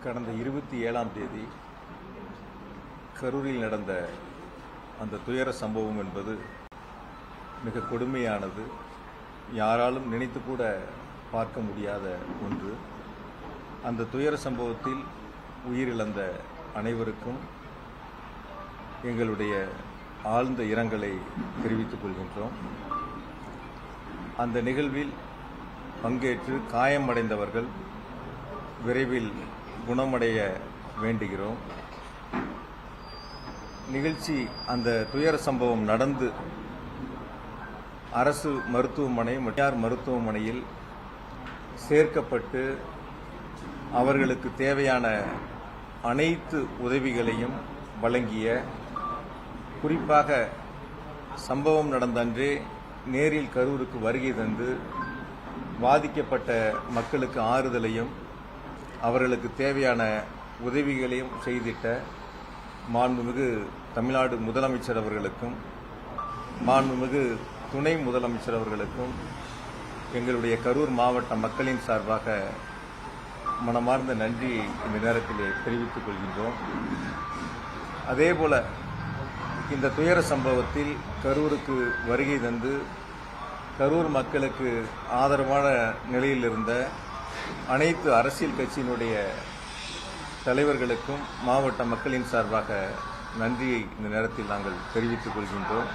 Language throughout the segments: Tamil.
கடந்த 27ஆம் தேதி கரூரில் நடந்த அந்த துயர சம்பவம் என்பது மிக கொடுமையானது. யாராலும் நினைத்து கூட பார்க்க முடியாத ஒன்று. அந்த துயர சம்பவத்தில் உயிரிழந்த அனைவருக்கும் எங்களுடைய ஆழ்ந்த இரங்கலை தெரிவித்துக் கொள்கின்றோம். அந்த நிகழ்வில் பங்கேற்று காயமடைந்தவர்கள் விரைவில் குணமடைய வேண்டுகிறோம். நிகழ்ச்சி அந்த துயர சம்பவம் நடந்து அரசு மருத்துவமனை தனியார் மருத்துவமனையில் சேர்க்கப்பட்டு அவர்களுக்கு தேவையான அனைத்து உதவிகளையும் வழங்கிய, குறிப்பாக சம்பவம் நடந்த அன்றே நேரில் கரூருக்கு வருகை தந்து பாதிக்கப்பட்ட மக்களுக்கு ஆறுதலையும் அவர்களுக்கு தேவையான உதவிகளையும் செய்திட்ட மாண்புமிகு தமிழ்நாடு முதலமைச்சர் அவர்களுக்கும் மாண்புமிகு துணை முதலமைச்சர் அவர்களுக்கும் எங்களுடைய கரூர் மாவட்ட மக்களின் சார்பாக மனமார்ந்த நன்றி இந்த நேரத்தில் தெரிவித்துக் கொள்கின்றோம். அதேபோல இந்த துயர சம்பவத்தில் கரூருக்கு வருகை தந்து கரூர் மக்களுக்கு ஆதரவான நிலையில் இருந்த அனைத்து அரசியல் கட்சியினுடைய தலைவர்களுக்கும் மாவட்ட மக்களின் சார்பாக நன்றியை இந்த நேரத்தில் நாங்கள் தெரிவித்துக் கொள்கின்றோம்.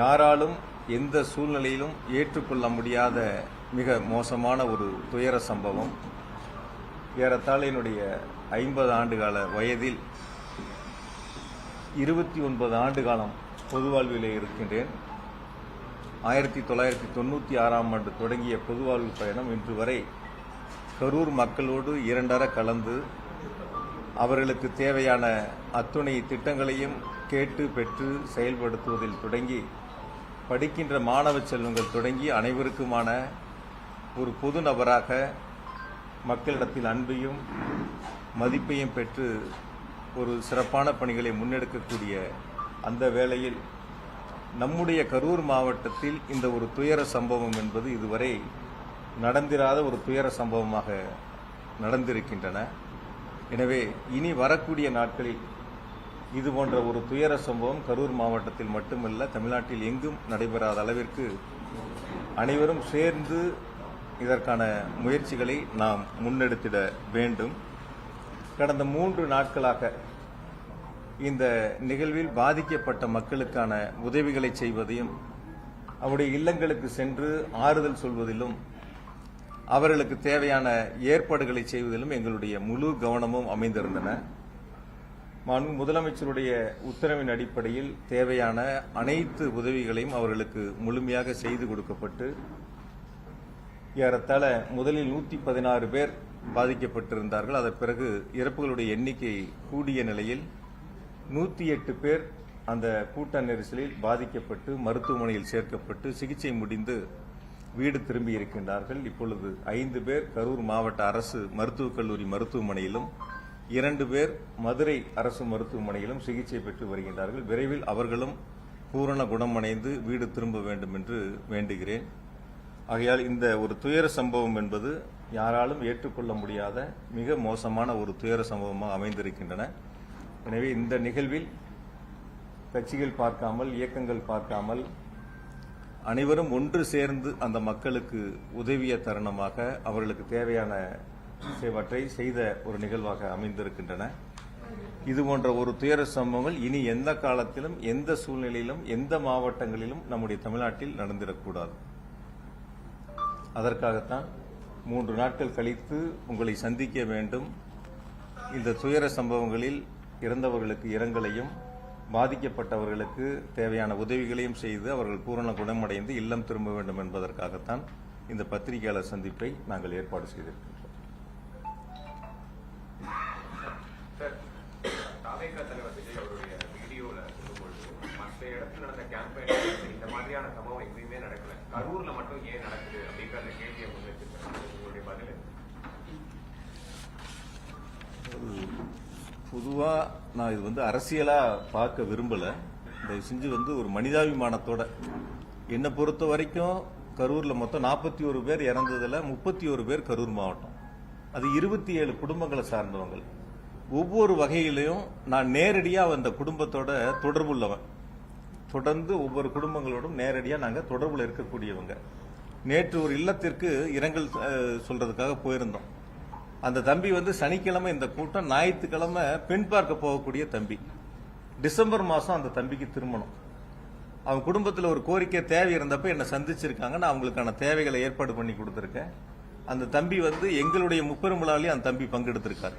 யாராலும் எந்த சூழ்நிலையிலும் ஏற்றுக்கொள்ள முடியாத மிக மோசமான ஒரு துயர சம்பவம். ஏறத்தாழ என்னுடைய 50 ஆண்டுகால வயதில் 29 ஆண்டு காலம் பொது வாழ்விலே இருக்கின்றேன். 1996ஆம் ஆண்டு தொடங்கிய பொதுவாழ்வு பயணம் இன்று வரை கரூர் மக்களோடு இரண்டர கலந்து அவர்களுக்கு தேவையான அத்துணை திட்டங்களையும் கேட்டு பெற்று செயல்படுத்துவதில் தொடங்கி படிக்கின்ற மாணவ செல்வங்கள் தொடங்கி அனைவருக்குமான ஒரு பொது நபராக மக்களிடத்தில் அன்பையும் மதிப்பையும் பெற்று ஒரு சிறப்பான பணிகளை முன்னெடுக்கக்கூடிய அந்த வேளையில் நம்முடைய கரூர் மாவட்டத்தில் இந்த ஒரு துயர சம்பவம் என்பது இதுவரை நடந்திராத ஒரு துயர சம்பவமாக நடந்திருக்கின்றன. எனவே இனி வரக்கூடிய நாட்களில் இதுபோன்ற ஒரு துயர சம்பவம் கரூர் மாவட்டத்தில் மட்டுமல்ல, தமிழ்நாட்டில் எங்கும் நடைபெறாத அளவிற்கு அனைவரும் சேர்ந்து இதற்கான முயற்சிகளை நாம் முன்னெடுத்திட வேண்டும். கடந்த 3 நாட்களாக இந்த நிகழ்வில் பாதிக்கப்பட்ட மக்களுக்கான உதவிகளை செய்வதையும் அவருடைய இல்லங்களுக்கு சென்று ஆறுதல் சொல்வதிலும் அவர்களுக்கு தேவையான ஏற்பாடுகளை செய்வதிலும் எங்களுடைய முழு கவனமும் அமைந்திருந்தன. முதலமைச்சருடைய உத்தரவின் அடிப்படையில் தேவையான அனைத்து உதவிகளையும் அவர்களுக்கு முழுமையாக செய்து கொடுக்கப்பட்டு ஏறத்தாழ முதலில் 116 பேர் பாதிக்கப்பட்டிருந்தார்கள். அதன் பிறகு இறப்புகளுடைய எண்ணிக்கை கூடிய நிலையில் 108 பேர் அந்த கூட்ட நெரிசலில் பாதிக்கப்பட்டு மருத்துவமனையில் சேர்க்கப்பட்டு சிகிச்சை முடிந்து வீடு திரும்பி இருக்கின்றார்கள். இப்பொழுது 5 பேர் கரூர் மாவட்ட அரசு மருத்துவக் கல்லூரி மருத்துவமனையிலும் 2 பேர் மதுரை அரசு மருத்துவமனையிலும் சிகிச்சை பெற்று வருகின்றார்கள். விரைவில் அவர்களும் பூரண குணமடைந்து வீடு திரும்ப வேண்டும் என்று வேண்டுகிறேன். ஆகையால் இந்த ஒரு துயர சம்பவம் என்பது யாராலும் ஏற்றுக்கொள்ள முடியாத மிக மோசமான ஒரு துயர சம்பவமாக அமைந்திருக்கின்றன. எனவே இந்த நிகழ்வில் கட்சிகள் பார்க்காமல், இயக்கங்கள் பார்க்காமல் அனைவரும் ஒன்று சேர்ந்து அந்த மக்களுக்கு உதவிய தருணமாக அவர்களுக்கு தேவையான சிலவற்றை செய்த ஒரு நிகழ்வாக அமைந்திருக்கின்றன. இதுபோன்ற ஒரு துயர சம்பவங்கள் இனி எந்த காலத்திலும், எந்த சூழ்நிலையிலும், எந்த மாவட்டங்களிலும் நம்முடைய தமிழ்நாட்டில் நடந்திடக்கூடாது. அதற்காகத்தான் 3 நாட்கள் கழித்து உங்களை சந்திக்க வேண்டும். இந்த துயர சம்பவங்களில் இறந்தவர்களுக்கு இரங்கலையும் பாதிக்கப்பட்டவர்களுக்கு தேவையான உதவிகளையும் செய்து அவர்கள் பூரண குணமடைந்து இல்லம் திரும்ப வேண்டும் என்பதற்காகத்தான் இந்த பத்திரிகையாளர் சந்திப்பை நாங்கள் ஏற்பாடு செய்திருக்கின்றோம். பொதுவாக நான் இது அரசியலாக பார்க்க விரும்பலை. தயவு செஞ்சு ஒரு மனிதாபிமானத்தோட, என்னை பொறுத்த வரைக்கும் கரூரில் மொத்தம் 41 பேர் இறந்ததில் 31 பேர் கரூர் மாவட்டம். அது 27 குடும்பங்களை சார்ந்தவங்க. ஒவ்வொரு வகையிலையும் நான் நேரடியா அந்த குடும்பத்தோட தொடர்புள்ளவன். தொடர்ந்து ஒவ்வொரு குடும்பங்களோடும் நேரடியா நாங்க தொடர்புல இருக்கக்கூடியவங்க. நேற்று ஒரு இல்லத்திற்கு இரங்கல் சொல்றதுக்காக போயிருந்தோம். அந்த தம்பி சனிக்கிழமை இந்த கூட்டம், ஞாயிற்றுக்கிழமை பெண் பார்க்க போகக்கூடிய தம்பி. டிசம்பர் மாசம் அந்த தம்பிக்கு திருமணம். அவங்க குடும்பத்தில் ஒரு கோரிக்கை தேவை இருந்தப்ப என்னை சந்திச்சிருக்காங்க. நான் அவங்களுக்கான தேவைகளை ஏற்பாடு பண்ணி கொடுத்துருக்கேன். அந்த தம்பி எங்களுடைய முப்பெரும் விழாவிலேயே அந்த தம்பி பங்கெடுத்திருக்காரு,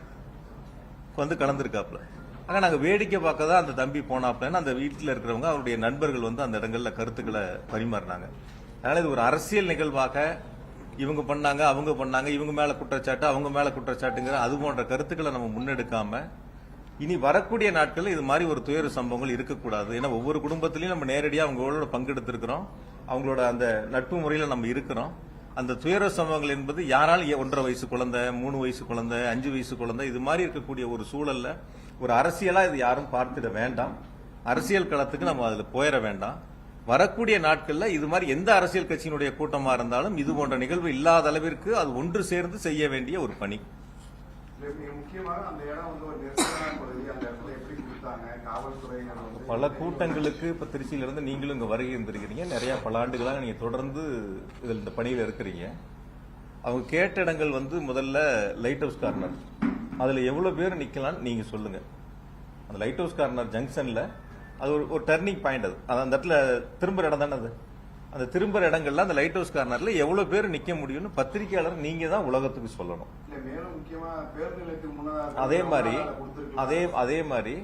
கலந்துருக்காப்புல. ஆனா நாங்க வேடிக்கை பார்க்க தான் அந்த தம்பி போனாப்லன்னு அந்த வீட்டில் இருக்கிறவங்க அவருடைய நண்பர்கள் அந்த இடங்கள்ல கருத்துக்களை பரிமாறினாங்க. அதனால இது ஒரு அரசியல் நிகழ்வாக இவங்க பண்ணாங்க, அவங்க பண்ணாங்க, இவங்க மேல குற்றச்சாட்டு, அவங்க மேல குற்றச்சாட்டுங்கிற அது போன்ற கருத்துக்களை நம்ம முன்னெடுக்காம இனி வரக்கூடிய நாட்களில் இது மாதிரி ஒரு துயர சம்பவங்கள் இருக்கக்கூடாது. ஏன்னா ஒவ்வொரு குடும்பத்திலையும் நம்ம நேரடியாக அவங்களோட பங்கெடுத்திருக்கிறோம், அவங்களோட அந்த நட்பு முறையில் நம்ம இருக்கிறோம். அந்த துயர சம்பவங்கள் என்பது யாராலும் 1.5 வயசு குழந்தை, 3 வயசு குழந்தை, 5 வயசு குழந்தை, இது மாதிரி இருக்கக்கூடிய ஒரு சூழல்ல ஒரு அரசியலா இது யாரும் பார்த்திட வேண்டாம். அரசியல் களத்துக்கு நம்ம அதுல போயிட வேண்டாம். வரக்கூடிய நாட்கள்ல இது மாதிரி எந்த அரசியல் கட்சியினுடைய கூட்டமா இருந்தாலும் இது போன்ற நிகழ்வு இல்லாத அளவிற்கு அது ஒன்று சேர்ந்து செய்ய வேண்டிய ஒரு பணி. பல கூட்டங்களுக்கு இப்ப திருச்சியிலிருந்து நீங்களும் இங்க வருகை இருந்திருக்கிறீங்க. நிறைய பல ஆண்டுகளாக நீங்க தொடர்ந்து இதில் இந்த பணியில் இருக்கிறீங்க. அவங்க கேட்ட இடங்கள் முதல்ல லைட் ஹவுஸ் கார்னர், அதுல எவ்வளவு பேர் நிக்கலாம் நீங்க சொல்லுங்க. அந்த லைட் ஹவுஸ் கார்னர் ஜங்ஷன்ல அது ஒரு டர்னிங் பாயிண்ட். அது அந்த இடத்துல திரும்புற இடம் தானே. அது அந்த திரும்புற இடங்கள்ல அந்த லைட் ஹவுஸ் கார்னர்ல எவ்வளவு பேர் நிக்க முடியும்னு பத்திரிகையாளர் நீங்க தான் உலகத்துக்கு சொல்லணும். அதே மாதிரி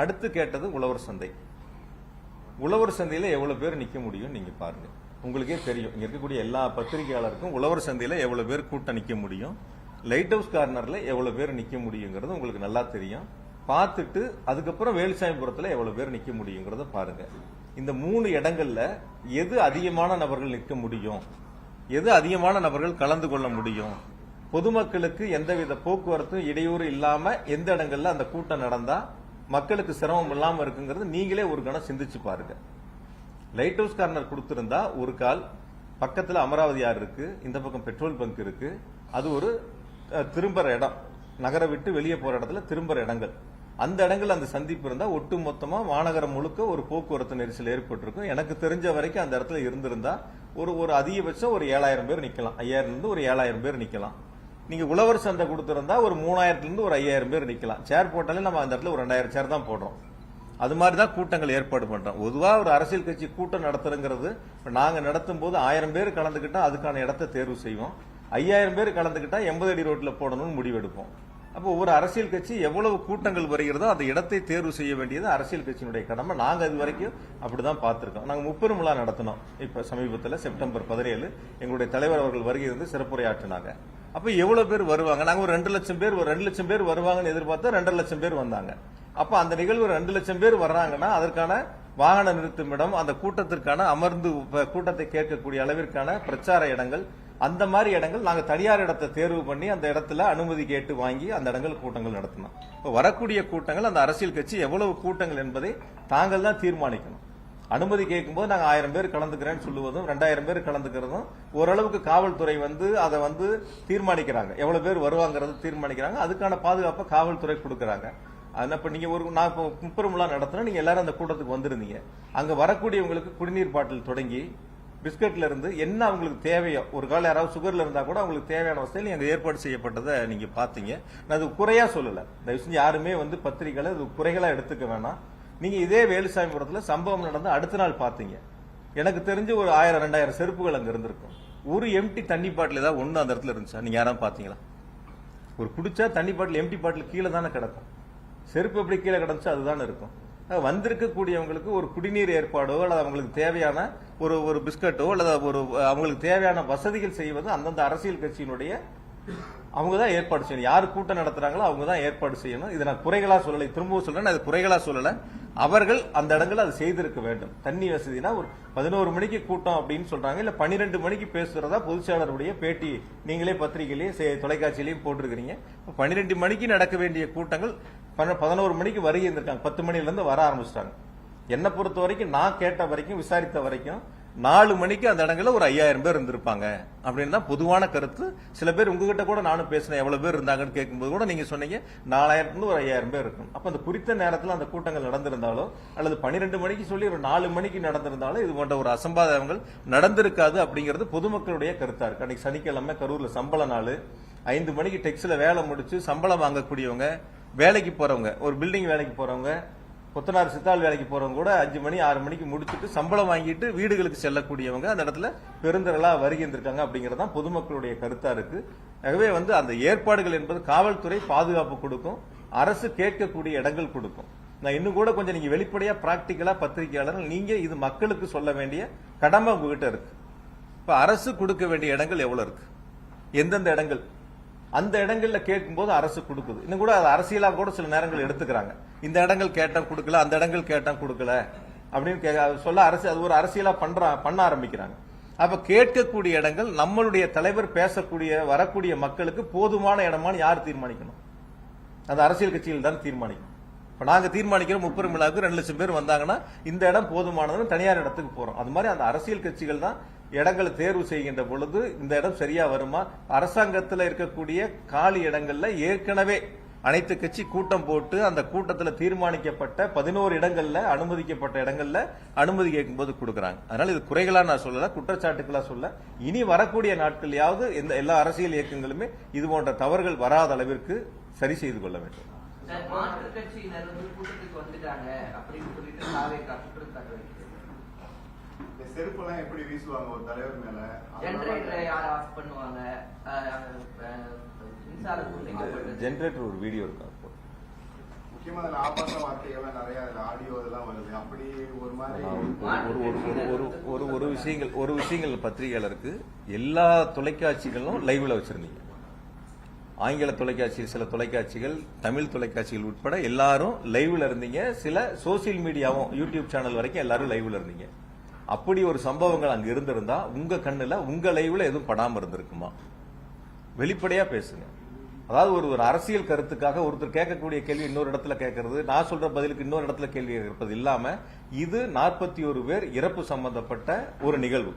அடுத்து கேட்டது உழவர் சந்தை. உழவர் சந்தையில எவ்வளவு பேர் நிக்க முடியும் நீங்க பாருங்க. உங்களுக்கே தெரியும், இங்க இருக்கக்கூடிய எல்லா பத்திரிகையாளருக்கும் உழவர் சந்தையில எவ்வளவு பேர் கூட்டம் நிக்க முடியும், லைட் ஹவுஸ் கார்னர்ல எவ்வளவு பேர் நிக்க முடியுங்கிறது உங்களுக்கு நல்லா தெரியும். பார்த்துட்டு அதுக்கப்புறம் வேலுசாமிபுரத்துல எவ்வளவு பேர் நிக்க முடியுங்கிறத பாருங்க. இந்த 3 இடங்கள்ல எது அதிகமான நபர்கள் நிற்க முடியும், எது அதிகமான நபர்கள் கலந்து கொள்ள முடியும், பொதுமக்களுக்கு எந்தவித போக்குவரத்தும் இடையூறு இல்லாம எந்த இடங்கள்ல அந்த கூட்டம் நடந்தா மக்களுக்கு சிரமம் இல்லாம இருக்குங்கிறது நீங்களே ஒரு கணம் சிந்திச்சு பாருங்க. லைட் ஹவுஸ் கார்னர் கொடுத்திருந்தா ஒரு கால் பக்கத்துல அமராவதி ஆறு இருக்கு, இந்த பக்கம் பெட்ரோல் பங்க் இருக்கு, அது ஒரு திரும்புற இடம், நகரை விட்டு வெளியே போற இடத்துல திரும்புற இடங்கள். அந்த இடங்கள் அந்த சந்திப்பு இருந்தா ஒட்டு மொத்தமா மாநகரம் முழுக்க ஒரு போக்குவரத்து நெரிசல் ஏற்பட்டிருக்கும். எனக்கு தெரிஞ்ச வரைக்கும் அந்த இடத்துல இருந்திருந்தா ஒரு அதிகபட்சம் ஒரு 7000 பேர் நிக்கலாம், 5000 இருந்து ஒரு 7000 பேர் நிக்கலாம். நீங்க உழவர் சந்தை கொடுத்திருந்தா ஒரு 3000 இருந்து ஒரு 5000 பேர் நிக்கலாம். சேர் போட்டாலே நம்ம அந்த இடத்துல ஒரு 2000 சேர் தான் போடுறோம். அது மாதிரிதான் கூட்டங்கள் ஏற்பாடு பண்றோம். பொதுவா ஒரு அரசியல் கட்சி கூட்டம் நடத்துறங்கிறது நாங்க நடத்தும் போது 1000 பேர் கலந்துகிட்டா அதுக்கான இடத்தை தேர்வு செய்வோம், 5000 பேர் கலந்துகிட்டா 80 அடி ரோட்ல போடணும்னு முடிவெடுப்போம். அப்போ ஒரு அரசியல் கட்சி எவ்வளவு கூட்டங்கள் வருகிறதோ அந்த இடத்தை தேர்வு செய்ய வேண்டியது அரசியல் கட்சியினுடைய கடமை. நாங்க இது வரைக்கும் அப்படிதான் பார்த்திருக்கோம். நாங்க முப்பெரும் விழா நடத்தினோம். இப்ப சமீபத்தில் செப்டம்பர் 17 எங்களுடைய தலைவர் அவர்கள் வருகை இருந்து சிறப்புரையாற்றினாங்க. அப்ப எவ்வளவு பேர் வருவாங்க? நாங்க ஒரு 2 லட்சம் பேர் 2 லட்சம் பேர் வருவாங்கன்னு எதிர்பார்த்தா 2.5 லட்சம் பேர் வந்தாங்க. அப்ப அந்த நிகழ்வு 2 லட்சம் பேர் வர்றாங்கன்னா அதற்கான வாகன நிறுத்தும் இடம், அந்த கூட்டத்திற்கான அமர்ந்து கூட்டத்தை கேட்கக்கூடிய அளவிற்கான பிரச்சார இடங்கள், அந்த மாதிரி இடங்கள் நாங்க தனியார் இடத்தை தேர்வு பண்ணி அந்த இடத்துல அனுமதி கேட்டு வாங்கி அந்த இடங்கள் கூட்டங்கள் நடத்தணும். இப்ப வரக்கூடிய கூட்டங்கள் அந்த அரசியல் கட்சி எவ்வளவு கூட்டங்கள் என்பதை தாங்கள் தான் தீர்மானிக்கணும். அனுமதி கேட்கும்போது நாங்க 1000 பேர் கலந்துக்கிறேன்னு சொல்லுவதும் 2000 பேர் கலந்துக்கிறதும் ஓரளவுக்கு காவல்துறை அதை தீர்மானிக்கிறாங்க, எவ்வளவு பேர் வருவாங்கிறத தீர்மானிக்கிறாங்க. அதுக்கான பாதுகாப்பை காவல்துறை கொடுக்கறாங்க. இப்ப நீங்க நான் முப்பெரும் விழா நடத்தினா நீங்க எல்லாரும் அந்த கூட்டத்துக்கு வந்திருந்தீங்க. அங்க வரக்கூடியவங்களுக்கு குடிநீர் பாட்டில் தொடங்கி பிஸ்கட்ல இருந்து என்ன அவங்களுக்கு தேவையோ, ஒரு கால யாராவது சுகர்ல இருந்தா கூட அவங்களுக்கு தேவையான வசதியில் நீங்க ஏற்பாடு செய்யப்பட்டதை நீங்க பாத்தீங்க. நான் அது குறையா சொல்லல, தயவு செஞ்சு யாருமே பத்திரிகைகளை அது குறைகளா எடுத்துக்க வேணாம். நீங்க இதே வேலுசாமிபுரத்துல சம்பவம் நடந்து அடுத்த நாள் பாத்தீங்க. எனக்கு தெரிஞ்சு ஒரு 1000-2000 செருப்புகள் அங்க இருந்திருக்கும். ஒரு எம்டி தண்ணி பாட்டில் ஏதாவது ஒண்ணு அந்த இடத்துல இருந்துச்சா? நீங்க யாராவது பாத்தீங்களா? ஒரு குடிச்சா தண்ணி பாட்டில் எம்டி பாட்டில் கீழே தானே கிடக்கும், செருப்பு எப்படி கீழே கிடந்துச்சோ அதுதானே இருக்கும். வந்திருக்கக்கூடியவங்களுக்கு ஒரு குடிநீர் ஏற்பாடோ அல்லது அவங்களுக்கு தேவையான ஒரு பிஸ்கட்டோ அல்லது அவங்களுக்கு தேவையான வசதிகள் செய்வது அந்தந்த அரசியல் கட்சியினுடைய அவங்க தான் ஏற்பாடு செய்யணும். யாரு கூட்டம் நடத்துறாங்களோ அவங்க தான் ஏற்பாடு செய்யணும். இதை நான் குறைகளா சொல்லலை, திரும்பவும் சொல்றேன், அது குறைகளா சொல்லல. அவர்கள் அந்த இடங்களை அது செய்திருக்க வேண்டும். தண்ணி வசதினா ஒரு 11 மணிக்கு கூட்டம் அப்படின்னு சொல்றாங்க, இல்ல 12 மணிக்கு பேசுறதா பொதுச்செயலாளருடைய பேட்டி நீங்களே பத்திரிகையிலேயே தொலைக்காட்சியிலையும் போட்டிருக்கிறீங்க. 12 மணிக்கு நடக்க வேண்டிய கூட்டங்கள் 11 மணிக்கு வருகை இருந்திருக்காங்க. 10 மணில இருந்து வர ஆரம்பிச்சிட்டாங்க. என்னை பொறுத்த வரைக்கும், நான் கேட்ட வரைக்கும், விசாரித்த வரைக்கும் 4 மணிக்கு அந்த இடங்கள்ல ஒரு 5000 பேர் இருந்திருப்பாங்க அப்படின்னு தான் பொதுவான கருத்து. சில பேர் உங்ககிட்ட கூட நானும் பேசினேன், எவ்வளவு பேர் இருந்தாங்கன்னு கேட்கும்போது கூட நீங்க சொன்னீங்க 4000 ஒரு 5000 பேர் இருக்கும். அப்ப அந்த குறித்த நேரத்தில் அந்த கூட்டங்கள் நடந்திருந்தாலோ அல்லது 12 மணிக்கு சொல்லி ஒரு 4 மணிக்கு நடந்திருந்தாலும் இது போன்ற ஒரு அசம்பாவிதங்கள் நடந்திருக்காது அப்படிங்கிறது பொதுமக்களுடைய கருத்தா இருக்கு. அன்னைக்கு சனிக்கிழமை கரூர்ல சம்பள நாள், 5 மணிக்கு டெக்ஸ்ல வேலை முடிச்சு சம்பளம் வாங்கக்கூடியவங்க, வேலைக்கு போறவங்க, ஒரு பில்டிங் வேலைக்கு போறவங்க, கொத்தனார் சித்தாள் வேலைக்கு போறவங்க கூட 5 மணி 6 மணிக்கு முடிச்சுட்டு சம்பளம் வாங்கிட்டு வீடுகளுக்கு செல்லக்கூடியவங்க அந்த இடத்துல பெருந்திரளா வருகின்றிருக்காங்க அப்படிங்கறதான் பொதுமக்களுடைய கருத்தா இருக்கு. ஆகவே அந்த ஏற்பாடுகள் என்பது காவல்துறை பாதுகாப்பு கொடுக்கும், அரசு கேட்கக்கூடிய இடங்கள் கொடுக்கும். நான் இன்னும் கூட கொஞ்சம் நீங்க வெளிப்படையா பிராக்டிக்கலா பத்திரிகையாளர்கள் நீங்க இது மக்களுக்கு சொல்ல வேண்டிய கடமை உங்ககிட்ட இருக்கு. இப்ப அரசு கொடுக்க வேண்டிய இடங்கள் எவ்வளவு இருக்கு, எந்தெந்த இடங்கள், அந்த இடங்கள்ல கேட்கும்போது அரசு கொடுக்குது. இன்னும் கூட அரசியலா கூட சில நேரங்கள் எடுத்துக்கிறாங்க. இந்த இடங்கள் கேட்டா கொடுக்கல, அந்த இடங்கள் கேட்டா கொடுக்கல அப்படின்னு சொல்ல அரசு அது ஒரு அரசியலா பண்ண ஆரம்பிக்கிறாங்க. அப்ப கேட்கக்கூடிய இடங்கள் நம்மளுடைய தலைவர் பேசக்கூடிய வரக்கூடிய மக்களுக்கு போதுமான இடமான்னு யார் தீர்மானிக்கணும்? அந்த அரசியல் கட்சிகள் தான் தீர்மானிக்கணும். இப்ப நாங்க தீர்மானிக்கிறோம் முப்பெரும் விழாவுக்கு 2 லட்சம் பேர் வந்தாங்கன்னா இந்த இடம் போதுமானதுன்னு தனியார் இடத்துக்கு போறோம். அது மாதிரி அந்த அரசியல் கட்சிகள் தான் இடங்களை தேர்வு செய்கின்ற பொழுது இந்த இடம் சரியா வருமா, அரசாங்கத்தில் இருக்கக்கூடிய காலி இடங்கள்ல ஏற்கனவே அனைத்து கட்சி கூட்டம் போட்டு அந்த கூட்டத்தில் தீர்மானிக்கப்பட்ட 11 இடங்கள்ல அனுமதிக்கப்பட்ட இடங்கள்ல அனுமதி கேட்கும்போது கொடுக்கறாங்க. அதனால இது குறைகளா நான் சொல்லல, குற்றச்சாட்டுகளா சொல்ல. இனி வரக்கூடிய நாட்களையாவது எல்லா அரசியல் இயக்கங்களுமே இது போன்ற தவறுகள் வராத அளவிற்கு சரி செய்து கொள்ள வேண்டும். மாற்றுக் கட்சியினர் கூட்டத்துக்கு வந்துட்டாங்க அப்படின்னு சொல்லிட்டு சாவேக்கா குற்றச்சாட்டு வைக்கிறது. செருப்பெல்லாம் எப்படி வீசுவாங்க ஒரு தலைவர் மேல? ஜெனரேட்டரை யார் ஆஃப் பண்ணுவாங்க? ஜெனரேட்டர் ஒரு வீடியோ இருக்கு. முக்கியமா அதுல ஆபாச வார்த்தைகள்லாம் நிறைய ஆடியோ இதெல்லாம் வருது. அப்படி ஒரு மாதிரி ஒரு விஷயங்கள் பத்திரிகையாளருக்கு எல்லா தொலைக்காட்சிகளும் லைவ்ல வச்சிருந்தீங்க. ஆங்கில தொலைக்காட்சி, சில தொலைக்காட்சிகள், தமிழ் தொலைக்காட்சிகள் உட்பட எல்லாரும் லைவ்ல இருந்தீங்க. சில சோசியல் மீடியாவும் யூடியூப் சேனல் வரைக்கும் எல்லாரும் லைவ்ல இருந்தீங்க. அப்படி ஒரு சம்பவங்கள் அங்க இருந்திருந்தா உங்க கண்ணுல உங்க லைவ்ல எதுவும் படாம இருந்திருக்குமா? வெளிப்படையா பேசுங்க. அதாவது ஒரு அரசியல் கருத்துக்காக ஒருத்தர் கேட்கக்கூடிய கேள்வி இன்னொரு இடத்துல கேட்கறது, நான் சொல்ற பதிலுக்கு இன்னொரு இடத்துல கேள்வி கேட்பது இல்லாம இது 41 பேர் இறப்பு சம்பந்தப்பட்ட ஒரு நிகழ்வு.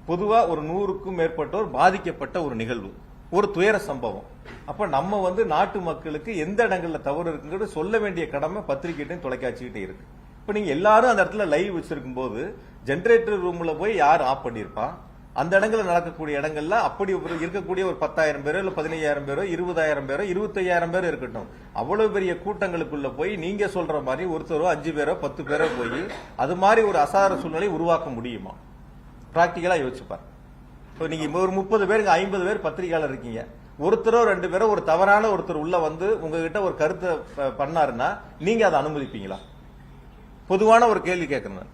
பொதுவா ஒரு 100க்கும் மேற்பட்டோர் பாதிக்கப்பட்ட ஒரு நிகழ்வு, ஒரு துயர சம்பவம். அப்ப நம்ம நாட்டு மக்களுக்கு எந்த இடங்கள்ல தவறு இருக்குங்கிறது சொல்ல வேண்டிய கடமை பத்திரிகைட்டையும் தொலைக்காட்சிகிட்டே இருக்கு. இப்ப நீங்க எல்லாரும் அந்த இடத்துல லைவ் வச்சிருக்கும் போது ஜெனரேட்டர் ரூம்ல போய் யார் ஆஃப் பண்ணிருப்பா? அந்த இடங்கள்ல நடக்கக்கூடிய இடங்கள்ல அப்படி இருக்கக்கூடிய ஒரு 10,000 பேரோ இல்ல 15,000 பேரோ 20,000 பேரோ 25,000 பேரோ இருக்கட்டும், அவ்வளவு பெரிய கூட்டங்களுக்குள்ள போய் நீங்க சொல்ற மாதிரி ஒருத்தரோ 5 பேரோ 10 பேரோ போய் அது மாதிரி ஒரு அசாதாரண சூழ்நிலை உருவாக்க முடியுமா? பிராக்டிகலா யோசிச்சுப்பார். இப்போ நீங்க ஒரு 30 பேருக்கு 50 பேர் பத்திரிகையாளர் இருக்கீங்க, ஒருத்தரோ 2 பேரோ ஒரு தவறான ஒருத்தர் உள்ள உங்ககிட்ட ஒரு கருத்தை பண்ணாருன்னா நீங்க அதை அனுமதிப்பீங்களா? பொதுவான ஒரு கேள்வி கேட்கிறேன்,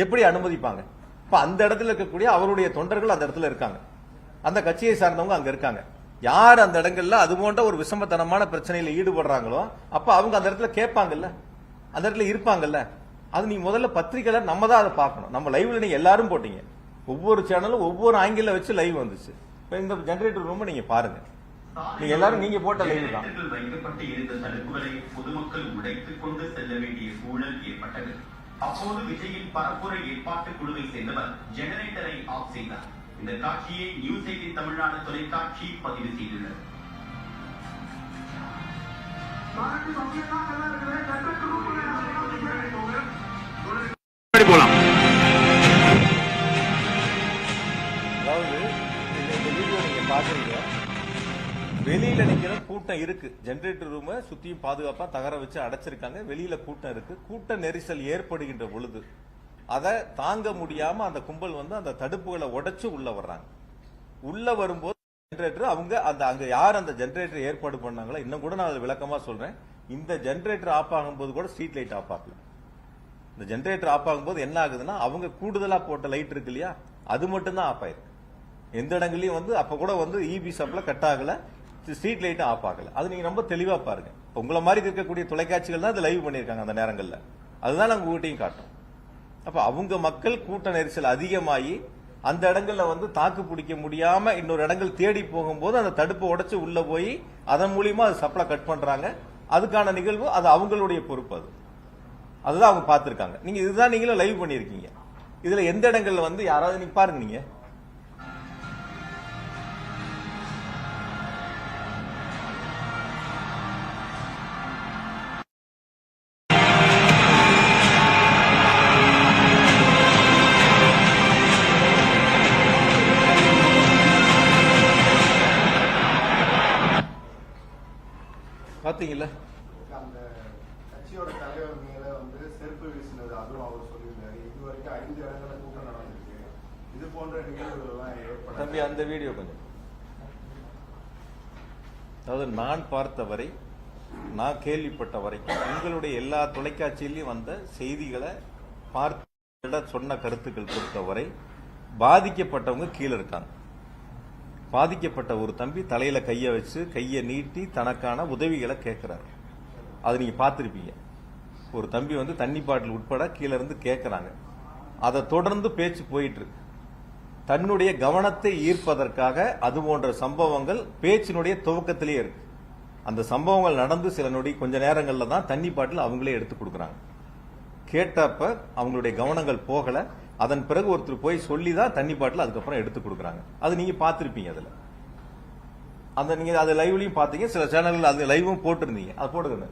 எப்படி அனுமதிப்பாங்க? இப்ப அந்த இடத்துல இருக்கக்கூடிய அவருடைய தொண்டர்கள் அந்த இடத்துல இருக்காங்க, அந்த கட்சியை சார்ந்தவங்க அங்க இருக்காங்க. யார் அந்த இடங்கள்ல அது போன்ற ஒரு விஷமத்தனமான பிரச்சனையில ஈடுபடுறாங்களோ அப்ப அவங்க அந்த இடத்துல கேட்பாங்கல்ல, அந்த இடத்துல இருப்பாங்கல்ல. அது நீங்க முதல்ல பத்திரிகையில நம்ம தான் அதை பார்க்கணும். நம்ம லைவ்ல நீங்க எல்லாரும் போட்டீங்க, ஒவ்வொரு சேனலும் ஒவ்வொரு ஆங்கில வச்சு லைவ் வந்துச்சு. இப்ப இந்த ஜெனரேட்டர் ரூம் நீங்க பாருங்க, நீங்க எல்லாரும் நீங்க போட்ட லைவ் தான். வைக்கப்பட்டு இருந்த தடுப்புகளை பொதுமக்கள் உடைத்துக் கொண்டு செல்ல வேண்டிய சூழல் ஏற்பட்டது. அப்போது விஜயின் பரப்புரை ஏற்பாட்டு குழுவை சேர்ந்தவர் ஜெனரேட்டரை ஆஃப் செய்தார். இந்த காட்சியை நியூஸ் 18 தமிழ்நாடு தொலைக்காட்சி பதிவு செய்துள்ளது. அதாவது இந்த வீடியோ நீங்க பாக்குறீங்க, வெளியில நிக்கிற கூட்டம் இருக்கு. ஜெனரேட்டர் ரூம் சுத்தியும் பாதுகாப்பா தகர வச்சு அடைச்சிருக்காங்க. வெளியில கூட்டம் இருக்கு. கூட்ட நெரிசல் ஏற்படுகின்ற பொழுது அதை தாங்க முடியாம அந்த கும்பல் அந்த தடுப்புகளை உடைச்சு உள்ள வர்றாங்க. உள்ள வரும்போது ஜெனரேட்டர் அங்க யார் அந்த ஜெனரேட்டர் ஏற்பாடு பண்ணாங்களோ, இன்னும் கூட நான் விளக்கமா சொல்றேன், இந்த ஜெனரேட்டர் ஆஃப் ஆகும்போது கூட ஸ்ட்ரீட் லைட் ஆஃப் ஆகல. இந்த ஜெனரேட்டர் ஆஃப் ஆகும்போது என்ன ஆகுதுன்னா அவங்க கூடுதலா போட்ட லைட் இருக்கு இல்லையா, அது மட்டும் தான் ஆஃப் ஆயிருக்கு. எந்த இடங்களையும் அப்ப கூட இபி சப்ளை கட் ஆகல, ஸ்ட்ரீட் லைட் ஆஃப் ஆகல. அது நீங்க ரொம்ப தெளிவா பாருங்க. உங்களை மாதிரி இருக்கக்கூடிய தொலைக்காட்சிகள் தான் லைவ் பண்ணிருக்காங்க அந்த நேரங்கள்ல, அதுதான் நாங்க உங்ககிட்டையும் காட்டும். அப்ப அவங்க மக்கள் கூட்ட நெரிசல் அதிகமாகி அந்த இடங்கள்ல தாக்கு பிடிக்க முடியாம இன்னொரு இடங்கள் தேடி போகும்போது அந்த தடுப்பை உடைச்சு உள்ள போய் அதன் மூலியமா அது சப்ளை கட் பண்றாங்க. அதுக்கான நிகழ்வு அது அவங்களுடைய பொறுப்பு. அதுதான் அவங்க பார்த்திருக்காங்க. நீங்க இதுதான் நீங்களும் லைவ் பண்ணிருக்கீங்க. இதுல எந்த இடங்கள்ல வந்து யாராவது நீங்க பாருங்க நீங்க பாத்தீங்களா? அந்த கட்சியோட தலைவர் மேல வந்து செருப்பு வீசினது அதுவும் அவர் சொல்லியிருந்தாரு. இது வரைக்கும் 5 இடங்கள்ல கூட்டம் நடந்திருக்கு. இது போன்ற நிகழ்வுகள்லாம் ஏற்பட தம்பி அந்த வீடியோ கொஞ்சம். அதாவது நான் பார்த்த வரை, நான் கேள்விப்பட்ட வரைக்கும் உங்களுடைய எல்லா தொலைக்காட்சியிலையும் வந்த செய்திகளை பார்த்த சொன்ன கருத்துக்கள் பொறுத்தவரை பாதிக்கப்பட்டவங்க கீழே இருக்காங்க. பாதிக்கப்பட்ட ஒரு தம்பி தலையில கைய வச்சு கையை நீட்டி தனக்கான உதவிகளை கேட்கிறாரு. அது நீங்க பார்த்திருப்பீங்க. ஒரு தம்பி வந்து தண்ணி பாட்டில் உட்பட கீழே இருந்து கேட்கிறாங்க. அதை தொடர்ந்து பேச்சு போயிட்டு இருக்கு. தன்னுடைய கவனத்தை ஈர்ப்பதற்காக அது போன்ற சம்பவங்கள் பேச்சினுடைய துவக்கத்திலேயே இருக்கு. அந்த சம்பவங்கள் நடந்து சில நொடி கொஞ்ச நேரங்கள்ல தான் தண்ணி பாட்டில் அவங்களே எடுத்து கொடுக்கறாங்க. கேட்டப்ப அவங்களுடைய கவனங்கள் போகல. அதன் பிறகு ஒருத்தர் போய் சொல்லி தான் தண்ணி பாட்டில் அதுக்கப்புறம் எடுத்து கொடுக்கறாங்க. அது நீங்க பார்த்திருப்பீங்க. அதுல அந்த நீங்க அது லைவ்லயும் பாத்தீங்க. சில சேனல்ல அது லைவும் போட்டிருந்தீங்க. அது போடுங்க.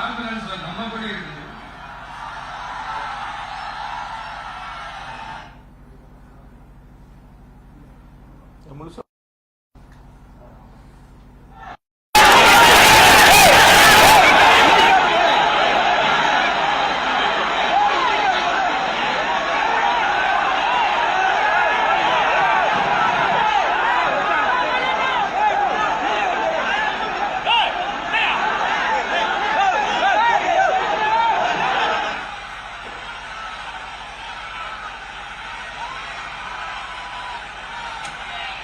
ஆம்புலன்ஸ்ல நம்ம படி இருக்குது. முழுசா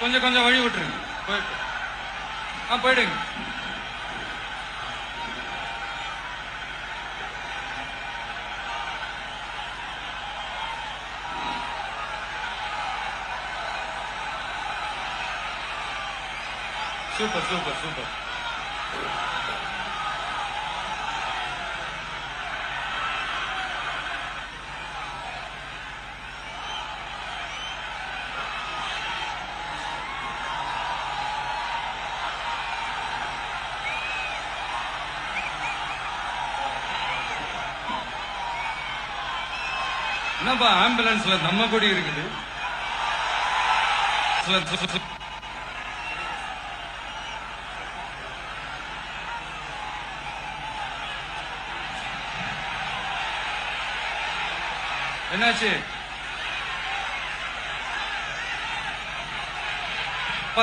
கொஞ்சம் கொஞ்சம் வழி விட்டுருங்க. போயிடுங்க. Super super super. என்னப்பா ஆம்புலன்ஸ்ல நம்ம கொடி இருக்குது. என்னாச்சு?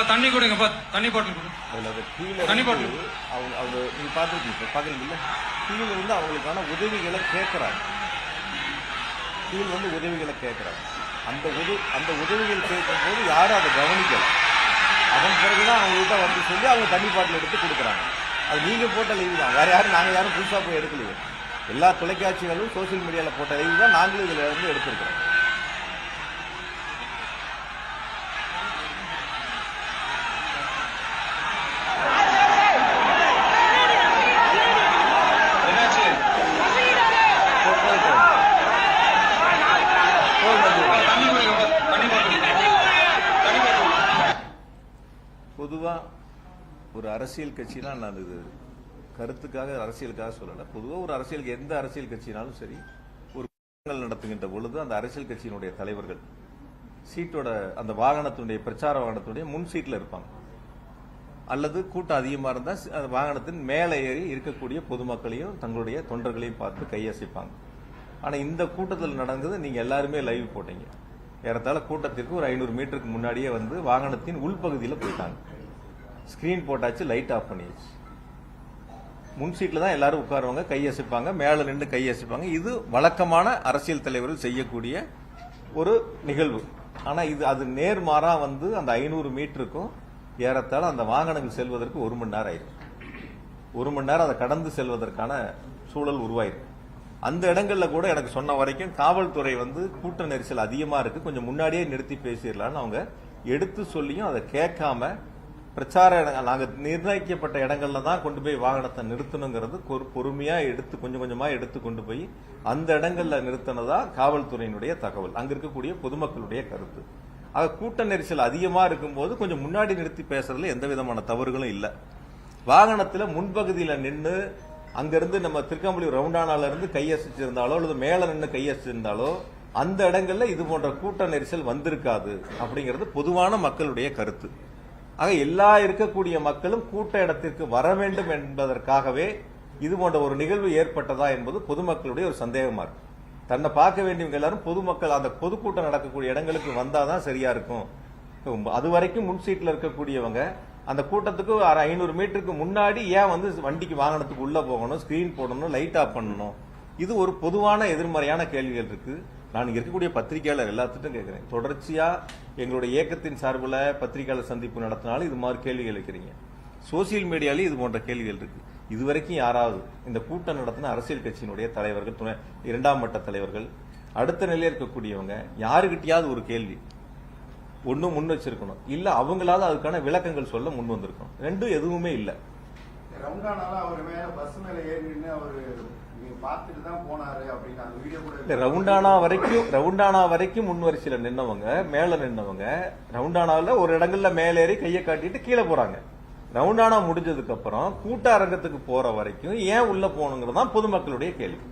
தண்ணி கொடுங்கப்பா. தண்ணி பாட்டில் கொடுங்க. தண்ணி பாட்டில் அவங்க நீங்க பாத்துருக்கீங்க பாக்குறீங்கல்ல. கீழே வந்து அவங்களுக்கான உதவிகளை கேட்கறாங்க. கீழ் வந்து உதவிகளை கேட்கிறாங்க. அந்த உதவிகள் கேட்கும் போது யாரும் அதை கவனிக்கல. அதன் பிறகுதான் அவங்கள்ட்ட வந்து சொல்லி அவங்க தண்ணி பாட்டில் எடுத்து கொடுக்குறாங்க. அது நீங்க போட்ட லைவ் தான். வேற யாரும் நாங்க யாரும் புதுசா போய் எடுக்கலையே. எல்லா தொலைக்காட்சிகளும் சோசியல் மீடியால போட்ட லைவ் தான் நாங்களும் இதுல இருந்து எடுத்திருக்கிறோம். பொதுவா ஒரு அரசியல் கட்சினா, நான் இது கருத்துக்காக அரசியலுக்காக சொல்லல. பொதுவா ஒரு அரசியல் எந்த அரசியல் கட்சினாலும் சரி, ஒரு கூட்டங்கள் நடத்துகின்ற பொழுது அந்த அரசியல் கட்சியினுடைய தலைவர்கள் சீட்டோட அந்த வாகனத்தினுடைய பிரச்சார வாகனத்துடைய முன் சீட்ல இருப்பாங்க. அல்லது கூட்டம் அதிகமா இருந்தா அந்த வாகனத்தின் மேலே ஏறி இருக்கக்கூடிய பொதுமக்களையும் தங்களுடைய தொண்டர்களையும் பார்த்து கையசைப்பாங்க. ஆனா இந்த கூட்டத்தில் நடந்தது நீங்க எல்லாருமே லைவ் போட்டீங்க. ஏறத்தாழ கூட்டத்திற்கு ஒரு 500 மீட்டருக்கு முன்னாடியே வந்து வாகனத்தின் உள்பகுதியில் போயிட்டாங்க. ஸ்கிரீன் போட்டாச்சு, லைட் ஆஃப் பண்ணியாச்சு. முன் சீட்ல தான் எல்லாரும் உட்காருவாங்க, கையசைப்பாங்க, மேல நின்று கையசைப்பாங்க. இது வழக்கமான அரசியல் தலைவர்கள் செய்யக்கூடிய ஒரு நிகழ்வு. ஆனா இது அது நேர்மாறா வந்து அந்த 500 மீட்டருக்கும் ஏறத்தாழ அந்த வாகனங்கள் செல்வதற்கு 1 மணி நேரம் ஆயிருக்கு. 1 மணி நேரம் அதை கடந்து செல்வதற்கான சூழல் உருவாயிருக்கு. அந்த இடங்கள்ல கூட எனக்கு சொன்ன வரைக்கும் காவல்துறை வந்து கூட்ட நெரிசல் அதிகமா இருக்கு, கொஞ்சம் முன்னாடியே நிறுத்தி பேசிடலான்னு அவங்க எடுத்து சொல்லியும் அதை கேட்காம பிரச்சார இடங்கள் நாங்கள் நிர்ணயிக்கப்பட்ட இடங்கள்ல தான் கொண்டு போய் வாகனத்தை நிறுத்தணுங்கிறது பொறுமையா எடுத்து கொஞ்சம் கொஞ்சமா எடுத்து கொண்டு போய் அந்த இடங்கள்ல நிறுத்தினதா காவல்துறையினுடைய தகவல், அங்க இருக்கக்கூடிய பொதுமக்களுடைய கருத்து. ஆக கூட்ட நெரிசல் அதிகமா இருக்கும்போது கொஞ்சம் முன்னாடி நிறுத்தி பேசுறதுல எந்த விதமான தவறுகளும் இல்லை. வாகனத்துல முன்பகுதியில நின்று அங்கிருந்து நம்ம திருக்கம்பள்ளி ரவுண்டானால இருந்து கையசிச்சிருந்தாலோ அல்லது மேல நின்று கையசிச்சிருந்தாலோ அந்த இடங்கள்ல இது போன்ற கூட்ட நெரிசல் வந்திருக்காது அப்படிங்கிறது பொதுவான மக்களுடைய கருத்து. ஆக எல்லா இருக்கக்கூடிய மக்களும் கூட்ட இடத்திற்கு வர வேண்டும் என்பதற்காகவே இது போன்ற ஒரு நிகழ்வு ஏற்பட்டதா என்பது பொதுமக்களுடைய ஒரு சந்தேகமா இருக்கு. தன்னை பார்க்க வேண்டியவங்க எல்லாரும் பொதுமக்கள் அந்த பொதுக்கூட்டம் நடக்கக்கூடிய இடங்களுக்கு வந்தாதான் சரியா இருக்கும். அது வரைக்கும் முன் சீட்ல இருக்கக்கூடியவங்க அந்த கூட்டத்துக்கு 500 மீட்டருக்கு முன்னாடி ஏன் வந்து வண்டிக்கு வாகனத்துக்கு உள்ள போகணும், ஸ்கிரீன் போடணும், லைட் ஆஃப் பண்ணணும்? இது ஒரு பொதுவான எதிர்மறையான கேள்விகள் இருக்கு. நான் இங்க இருக்கக்கூடிய பத்திரிகையாளர் எல்லாத்துட்டும் கேட்கிறேன், தொடர்ச்சியா எங்களுடைய இயக்கத்தின் சார்பில் பத்திரிகையாளர் சந்திப்பு நடத்தினாலும் இது மாதிரி கேள்விகள் வைக்கிறீங்க. சோசியல் மீடியாலையும் இது போன்ற கேள்விகள் இருக்கு. இதுவரைக்கும் யாராவது இந்த கூட்டம் நடத்தின அரசியல் கட்சியினுடைய தலைவர்கள், இரண்டாம் மட்ட தலைவர்கள், அடுத்த நிலையில் இருக்கக்கூடியவங்க யாருகிட்டயாவது ஒரு கேள்வி ஒண்ணு முன் வச்சிருக்கணும், இல்ல அவங்களாவது அதுக்கான விளக்கங்கள் சொல்ல முன் வந்திருக்கணும். ரெண்டும் எதுவுமே இல்ல. ரவுண்டானால அவர் மேல பஸ் மேல ஏறி நின்று அவரு பார்த்துட்டு தான் போனாரு அப்படின்னு அந்த வீடியோ கூட ரவுண்டானா வரைக்கும் முன் வரிசையில நின்னவங்க, மேல நின்னவங்க ரவுண்டானால ஒரு இடங்கள்ல மேல ஏறி கையை காட்டிட்டு கீழே போறாங்க. ரவுண்டானா முடிஞ்சதுக்கு அப்புறம் கூட்ட அரங்கத்துக்கு போற வரைக்கும் ஏன் உள்ள போகணுங்கிறதான் பொதுமக்களுடைய கேள்வி.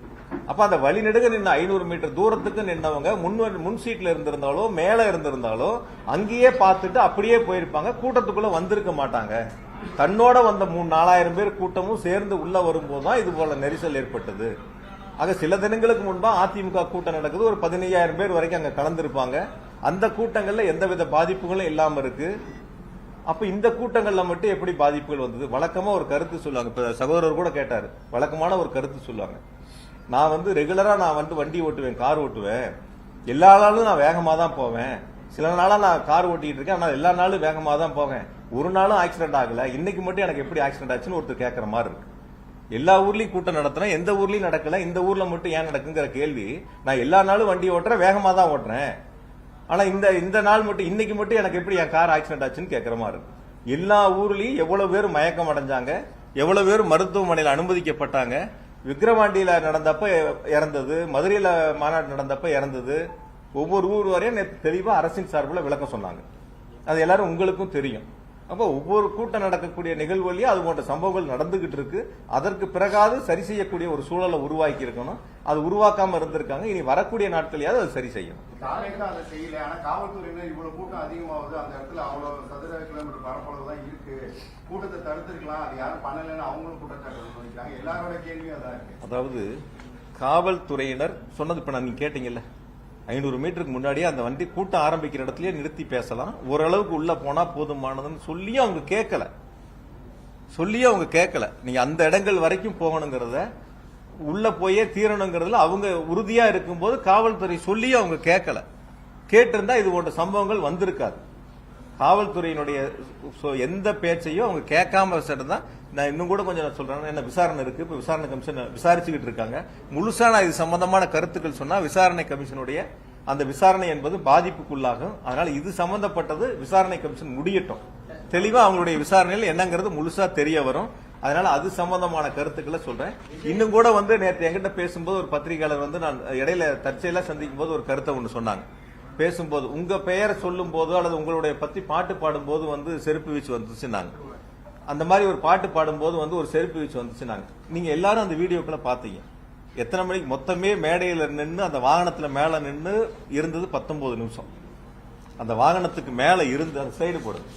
அப்ப அந்த வழி நெடுக நின்று 500 மீட்டர் தூரத்துக்கு நின்னவங்க முன் சீட்ல இருந்திருந்தாலோ மேல இருந்திருந்தாலோ அங்கேயே பார்த்துட்டு அப்படியே போயிருப்பாங்க, கூட்டத்துக்குள்ள வந்திருக்க மாட்டாங்க. தன்னோட வந்த 3-4,000 பேர் கூட்டமும் சேர்ந்து உள்ள வரும்போதுதான் இது போல நெரிசல் ஏற்பட்டது. ஆக சில தினங்களுக்கு முன்பா அதிமுக கூட்டம் நடக்குது, ஒரு 15,000 பேர் வரைக்கும் அங்க கலந்திருப்பாங்க. அந்த கூட்டங்கள்ல எந்தவித பாதிப்புகளும் இல்லாம இருக்கு. அப்ப இந்த கூட்டங்கள்ல மட்டும் எப்படி பாதிப்புகள் வந்தது? வழக்கமா ஒரு கருத்து சொல்லுவாங்க. இப்ப சகோதரர் கூட கேட்டாரு, வழக்கமான ஒரு கருத்து சொல்லுவாங்க, நான் வந்து ரெகுலரா நான் வந்து வண்டி ஓட்டுவேன், கார் ஓட்டுவேன், எல்லா நாளும் நான் வேகமா தான் போவேன், சில நாளா நான் கார் ஓட்டிட்டு இருக்கேன், ஆனா எல்லா நாளும் வேகமா தான் போவேன், ஒரு நாளும் ஆக்சிடென்ட் ஆகல, இன்னைக்கு மட்டும் எனக்கு எப்படி ஆக்சிடென்ட் ஆச்சுன்னு ஒருத்தர் கேட்கற மாதிரி இருக்கு. எல்லா ஊர்லயும் கூட்டம் நடத்துறேன், எந்த ஊர்லயும் நடக்கல, இந்த ஊர்ல மட்டும் ஏன் நடக்குங்கிற கேள்வி. நான் எல்லா நாளும் வண்டி ஓட்டுறேன், வேகமா தான் ஓட்டுறேன், ஆனா இந்த நாள் மட்டும் இன்னைக்கு மட்டும் எனக்கு எப்படி என் கார் ஆக்சிடென்ட் ஆச்சுன்னு கேட்கற மாதிரி இருக்கு. எல்லா ஊர்லயும் எவ்வளவு பேர் மயக்கம் அடைஞ்சாங்க, எவ்வளவு பேர் மருத்துவமனையில் அனுமதிக்கப்பட்டாங்க, விக்கிரவாண்டியில நடந்தப்ப இறந்தது, மதுரையில மாநாடு நடந்தப்ப இறந்தது, ஒவ்வொரு ஊர் வரையும் தெளிவா அரசின் சார்பில் விளக்கம் சொன்னாங்க. அது எல்லாரும் உங்களுக்கும் தெரியும். அப்போ ஒவ்வொரு கூட்டம் நடக்கக்கூடிய நிகழ்வுலயும் அது போன்ற சம்பவங்கள் நடந்துகிட்டு இருக்கு. அதற்கு பிறகாவது சரி செய்யக்கூடிய ஒரு சூழலை உருவாக்கி இருக்கணும். அது உருவாக்காம இருந்திருக்காங்க. இனி வரக்கூடிய நாட்களையாவது அது சரி செய்யணும். அதை செய்யல. ஆனா காவல்துறையினர் இவ்வளவு கூட்டம் அதிகமாகுது, அந்த இடத்துல அவ்வளவு சதுர கிலோமீட்டர் பரப்பளவு தான் இருக்கு, கூட்டத்தை தடுத்திருக்கலாம், அது யாரும் பண்ணலன்னு அவங்களும் குற்றச்சாட்டு பண்ணிக்கிறாங்க. எல்லாரோட கேள்வியும் அதான் இருக்கு. அதாவது காவல்துறையினர் சொன்னது இப்ப நீங்க கேட்டீங்கல்ல, 500 மீட்டருக்கு முன்னாடியே அந்த வண்டி கூட்டம் ஆரம்பிக்கிற இடத்துலயே நிறுத்தி பேசலாம், ஓரளவுக்கு உள்ள போனா போதுமானதுன்னு சொல்லியும் அவங்க கேட்கல. நீங்க அந்த இடங்கள் வரைக்கும் போகணுங்கிறத, உள்ள போயே தீரணுங்கிறதுல அவங்க உறுதியா இருக்கும்போது காவல்துறை சொல்லியும் அவங்க கேட்கல. கேட்டிருந்தா இது போன்ற சம்பவங்கள் வந்திருக்காது. காவல்துறையினுடைய எந்த பேச்சையும் அவங்க கேட்காம வச்சிருந்தா, நான் இன்னும் கூட கொஞ்சம் சொல்றேன், என்ன விசாரணை இருக்கு, இப்ப விசாரணை கமிஷன் விசாரிச்சுக்கிட்டு இருக்காங்க. முழுசா நான் இது சம்பந்தமான கருத்துக்கள் சொன்னா விசாரணை கமிஷனுடைய அந்த விசாரணை என்பது பாதிப்புக்குள்ளாகும். அதனால இது சம்பந்தப்பட்டது விசாரணை கமிஷன் முடியட்டும், தெளிவா அவங்களுடைய விசாரணையில் என்னங்கிறது முழுசா தெரிய வரும். அதனால அது சம்பந்தமான கருத்துக்களை சொல்றேன். இன்னும் கூட வந்து நேற்று என்கிட்ட பேசும்போது ஒரு பத்திரிகையாளர் வந்து, நான் இடையில தற்செயலா சந்திக்கும் போது ஒரு கருத்தை ஒன்று சொன்னாங்க. பேசும்போது உங்க பெயரை சொல்லும் போதோ அல்லது உங்களுடைய பத்தி பாட்டு பாடும்போது வந்து செருப்பு வீச்சு வந்துச்சுன்னாங்க. அந்த மாதிரி ஒரு பாட்டு பாடும்போது வந்து ஒரு செருப்பு வீச்சு வந்துச்சுன்னாங்க. நீங்க எல்லாரும் அந்த வீடியோக்களை பாத்தீங்க. எத்தனை மணிக்கு மொத்தமே மேடையில நின்று அந்த வாகனத்துல மேல நின்று இருந்தது 19 நிமிஷம். அந்த வாகனத்துக்கு மேல இருந்து அந்த சைடு போடுது.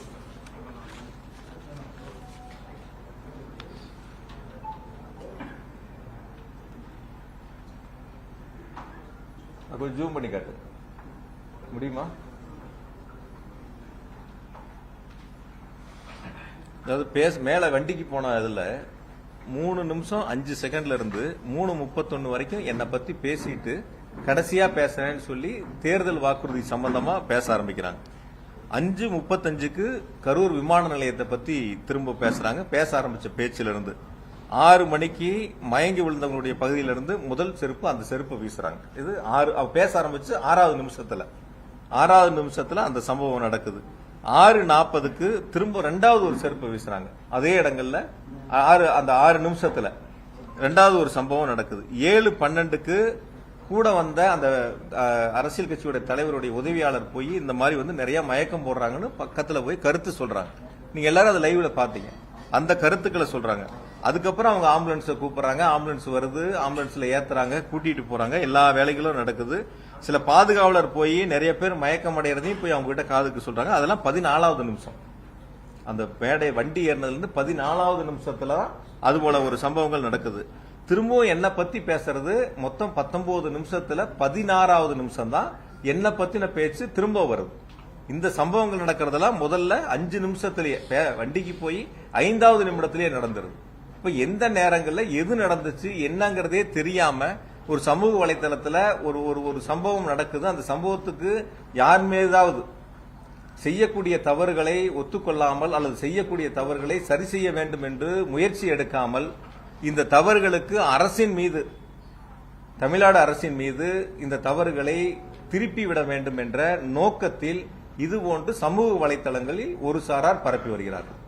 கொஞ்சம் ஜூம் பண்ணி காட்டு முடியுமா? அதாவது மேல வண்டிக்கு போன இதுல 3 நிமிஷம் 5 செகண்ட்ல இருந்து 3:31 வரைக்கும் என்னை பத்தி பேசிட்டு கடைசியா பேசுறேன்னு சொல்லி தேர்தல் வாக்குறுதி சம்பந்தமா பேச ஆரம்பிக்கிறாங்க. 5:35க்கு கரூர் விமான நிலையத்தை பத்தி திரும்ப பேசுறாங்க. பேச ஆரம்பிச்ச பேச்சில இருந்து 6 மணிக்கு மயங்கி விழுந்தவங்களுடைய பகுதியிலிருந்து முதல் செருப்பு அந்த செருப்பை வீசுறாங்க. இது பேச ஆரம்பிச்சு 6வது நிமிஷத்துல அந்த சம்பவம் நடக்குது. 6:40க்கு திரும்ப ரெண்டாவது ஒரு செருப்பு வீசுறாங்க. அதே இடங்கள்ல அந்த 6 நிமிஷத்துல ரெண்டாவது ஒரு சம்பவம் நடக்குது. 7:12க்கு கூட வந்த அந்த அரசியல் கட்சியோட தலைவருடைய உதவியாளர் போய் இந்த மாதிரி வந்து நிறைய மயக்கம் போடுறாங்கன்னு பக்கத்துல போய் கருத்து சொல்றாங்க. நீங்க எல்லாரும் அதை லைவ்ல பாத்தீங்க. அந்த கருத்துக்களை சொல்றாங்க. அதுக்கப்புறம் அவங்க ஆம்புலன்ஸை கூப்பிடுறாங்க. ஆம்புலன்ஸ் வருது, ஆம்புலன்ஸ்ல ஏத்துறாங்க, கூட்டிட்டு போறாங்க. எல்லா வேலைகளும் நடக்குது. சில பாதுகாவலர் போய் நிறைய பேர் மயக்கம் அடைகிறதையும் போய் அவங்க கிட்ட காதுக்கு சொல்றாங்க. அதெல்லாம் 14வது நிமிஷம். அந்த மேடை வண்டி ஏறினதுல இருந்து 14வது நிமிஷத்துல அது போல ஒரு சம்பவங்கள் நடக்குது. திரும்பவும் என்ன பத்தி பேசுறது மொத்தம் 19 நிமிஷத்துல 16வது நிமிஷம் தான் என்ன பத்தின பேச்சு திரும்ப வருது. இந்த சம்பவங்கள் நடக்கிறதெல்லாம் முதல்ல 5 நிமிஷத்திலேயே வண்டிக்கு போய் 5வது நிமிடத்திலேயே நடந்துருது. இப்ப எந்த நேரங்கள்ல எது நடந்துச்சு என்னங்கிறதே தெரியாம ஒரு சமூக வலைதளத்துல ஒரு சம்பவம் நடக்குது. அந்த சம்பவத்துக்கு யார் மீதாவது செய்யக்கூடிய தவறுகளை ஒத்துக்கொள்ளாமல் அல்லது செய்யக்கூடிய தவறுகளை சரி செய்ய வேண்டும் என்று முயற்சி எடுக்காமல் இந்த தவறுகளுக்கு அரசின் மீது, தமிழ்நாடு அரசின் மீது இந்த தவறுகளை திருப்பி விட வேண்டும் என்ற நோக்கத்தில் இதுபோன்று சமூக வலைதளங்களில் ஒரு சாரார் பரப்பி வருகிறார்கள்.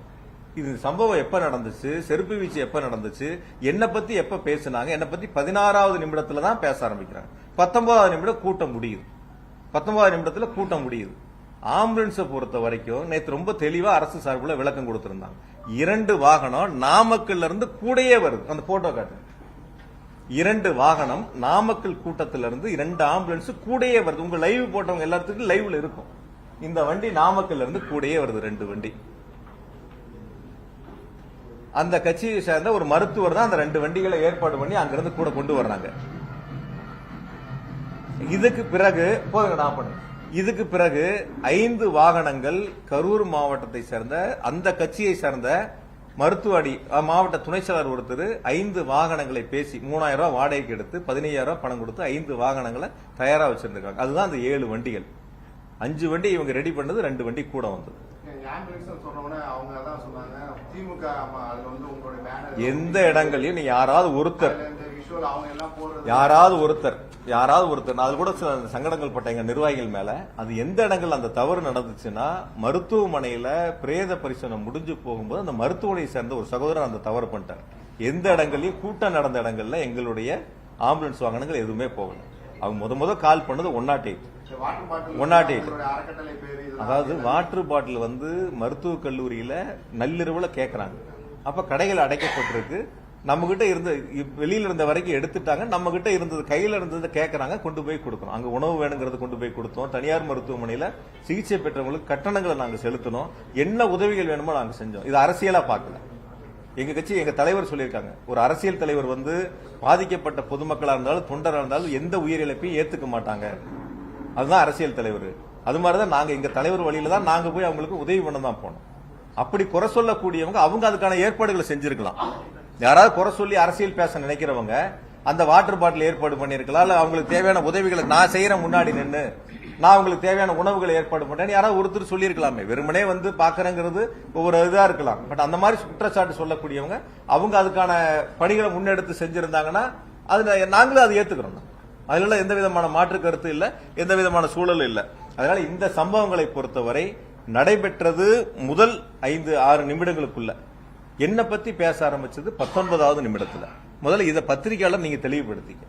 இது சம்பவம் எப்ப நடந்துச்சு, செருப்பு வீச்சு எப்ப நடந்துச்சு, என்ன பத்தி எப்ப பேசினாங்க, என்ன பத்தி 16வது நிமிடத்துல தான் பேச ஆரம்பிக்கிறாங்க. 19வது நிமிடம் கூட்டம் முடியுது. 19வது நிமிடத்துல கூட்டம் முடியுது. ஆம்புலன்ஸை பொறுத்த வரைக்கும் நேற்று ரொம்ப தெளிவா அரசு சார்பில் விளக்கம் கொடுத்திருந்தாங்க. 2 வாகனம் நாமக்கல்ல இருந்து கூடயே வருது. அந்த போட்டோ காட்டு. 2 வாகனம் நாமக்கல் கூட்டத்திலிருந்து 2 ஆம்புலன்ஸ் கூடயே வருது. உங்க லைவ் போட்டவங்க எல்லாத்துக்கும் லைவ்ல இருக்கும். இந்த வண்டி நாமக்கல்ல இருந்து கூடயே வருது. 2 வண்டி. அந்த கட்சியை சேர்ந்த ஒரு மருத்துவர் தான் அந்த 2 வண்டிகளை ஏற்பாடு பண்ணி அங்கிருந்து கூட கொண்டு வர்றாங்க. இதுக்கு பிறகு போதுங்க நான் பண்ணு. இதுக்கு பிறகு 5 வாகனங்கள் கரூர் மாவட்டத்தை சேர்ந்த அந்த கட்சியை சேர்ந்த மருத்துவடி மாவட்ட துணை செயலர் ஒருத்தர் 5 வாகனங்களை பேசி 3000 ரூபாய் வாடகைக்கு எடுத்து 15000 ரூபாய் பணம் கொடுத்து 5 வாகனங்களை தயாரா வச்சிருக்காங்க. அதுதான் அந்த 7 வண்டிகள். 5 வண்டி இவங்க ரெடி பண்ணது, 2 வண்டி கூட வந்தது. எந்த இடங்களையும் நீ யாராவது ஒருத்தர் அது கூட சில சங்கடங்கள் பட்ட எங்க நிர்வாகிகள் மேல, அது எந்த இடங்கள் அந்த தவறு நடந்துச்சுன்னா மருத்துவமனையில பிரேத பரிசோதனை முடிஞ்சு போகும்போது அந்த மருத்துவமனையை சேர்ந்த ஒரு சகோதரர் அந்த தவறு பண்ணிட்டார். எந்த இடங்களையும் கூட்டம் நடந்த இடங்கள்ல எங்களுடைய ஆம்புலன்ஸ் வாகனங்கள் எதுவுமே போகல. அவங்க முத கால் பண்ணது 108. அதாவது வாட்டர் பாட்டில் வந்து மருத்துவக் கல்லூரியில நள்ளிரவுல கேட்கறாங்க. அப்ப கடைகள் அடைக்கப்பட்டிருக்கு. நம்ம கிட்ட இருந்த வெளியில இருந்த வரைக்கும் எடுத்துட்டாங்க. நம்ம கிட்ட இருந்தது கையில இருந்தது கேட்கறாங்க, கொண்டு போய் கொடுக்கணும். அங்க உணவு வேணுங்கிறது கொண்டு போய் கொடுத்தோம். தனியார் மருத்துவமனையில சிகிச்சை பெற்றவங்களுக்கு கட்டணங்களை நாங்க செலுத்தணும். என்ன உதவிகள் வேணுமோ நாங்க செஞ்சோம். இது அரசியலா பார்க்கல. எங்க கட்சி எங்க தலைவர் சொல்லியிருக்காங்க, ஒரு அரசியல் தலைவர் வந்து பாதிக்கப்பட்ட பொதுமக்களா இருந்தாலும் தொண்டரா இருந்தாலும் எந்த உயிரிழப்பையும் ஏத்துக்க மாட்டாங்க. அதுதான் அரசியல் தலைவர். அது மாதிரிதான் நாங்க எங்க தலைவர் வழியில தான் நாங்க போய் அவங்களுக்கு உதவி பண்ண தான் போனோம். அப்படி குறை சொல்லக்கூடியவங்க அவங்க அதுக்கான ஏற்பாடுகளை செஞ்சிருக்கலாம். யாராவது குறை சொல்லி அரசியல் பேச நினைக்கிறவங்க அந்த வாட்டர் பாட்டில் ஏற்பாடு பண்ணிருக்கலாம். இல்ல அவங்களுக்கு தேவையான உதவிகளை நான் செய்யறேன், முன்னாடி நின்று நான் உங்களுக்கு தேவையான உணவுகளை ஏற்பாடு பண்றேன் யாராவது ஒருத்தர் சொல்லியிருக்கலாமே. வெறுமனே வந்து பாக்குறேங்கிறது ஒவ்வொரு இதா இருக்கலாம். பட் அந்த மாதிரி குற்றச்சாட்டு சொல்லக்கூடியவங்க அவங்க அதுக்கான பணிகளை முன்னெடுத்து செஞ்சிருந்தாங்கன்னா அதுல நாங்களும் அதை ஏத்துக்கிறோம். அதுல எந்த விதமான மாற்று கருத்து இல்ல, எந்த விதமான சூழல் இல்ல. அதனால இந்த சம்பவங்களை பொறுத்தவரை நடைபெற்றது முதல் 5-6 நிமிடங்களுக்குள்ள என்ன பத்தி பேச ஆரம்பிச்சது 19வது நிமிடத்துல. முதல்ல இதை பத்திரிகையாளர் நீங்க தெளிவுபடுத்திக்க.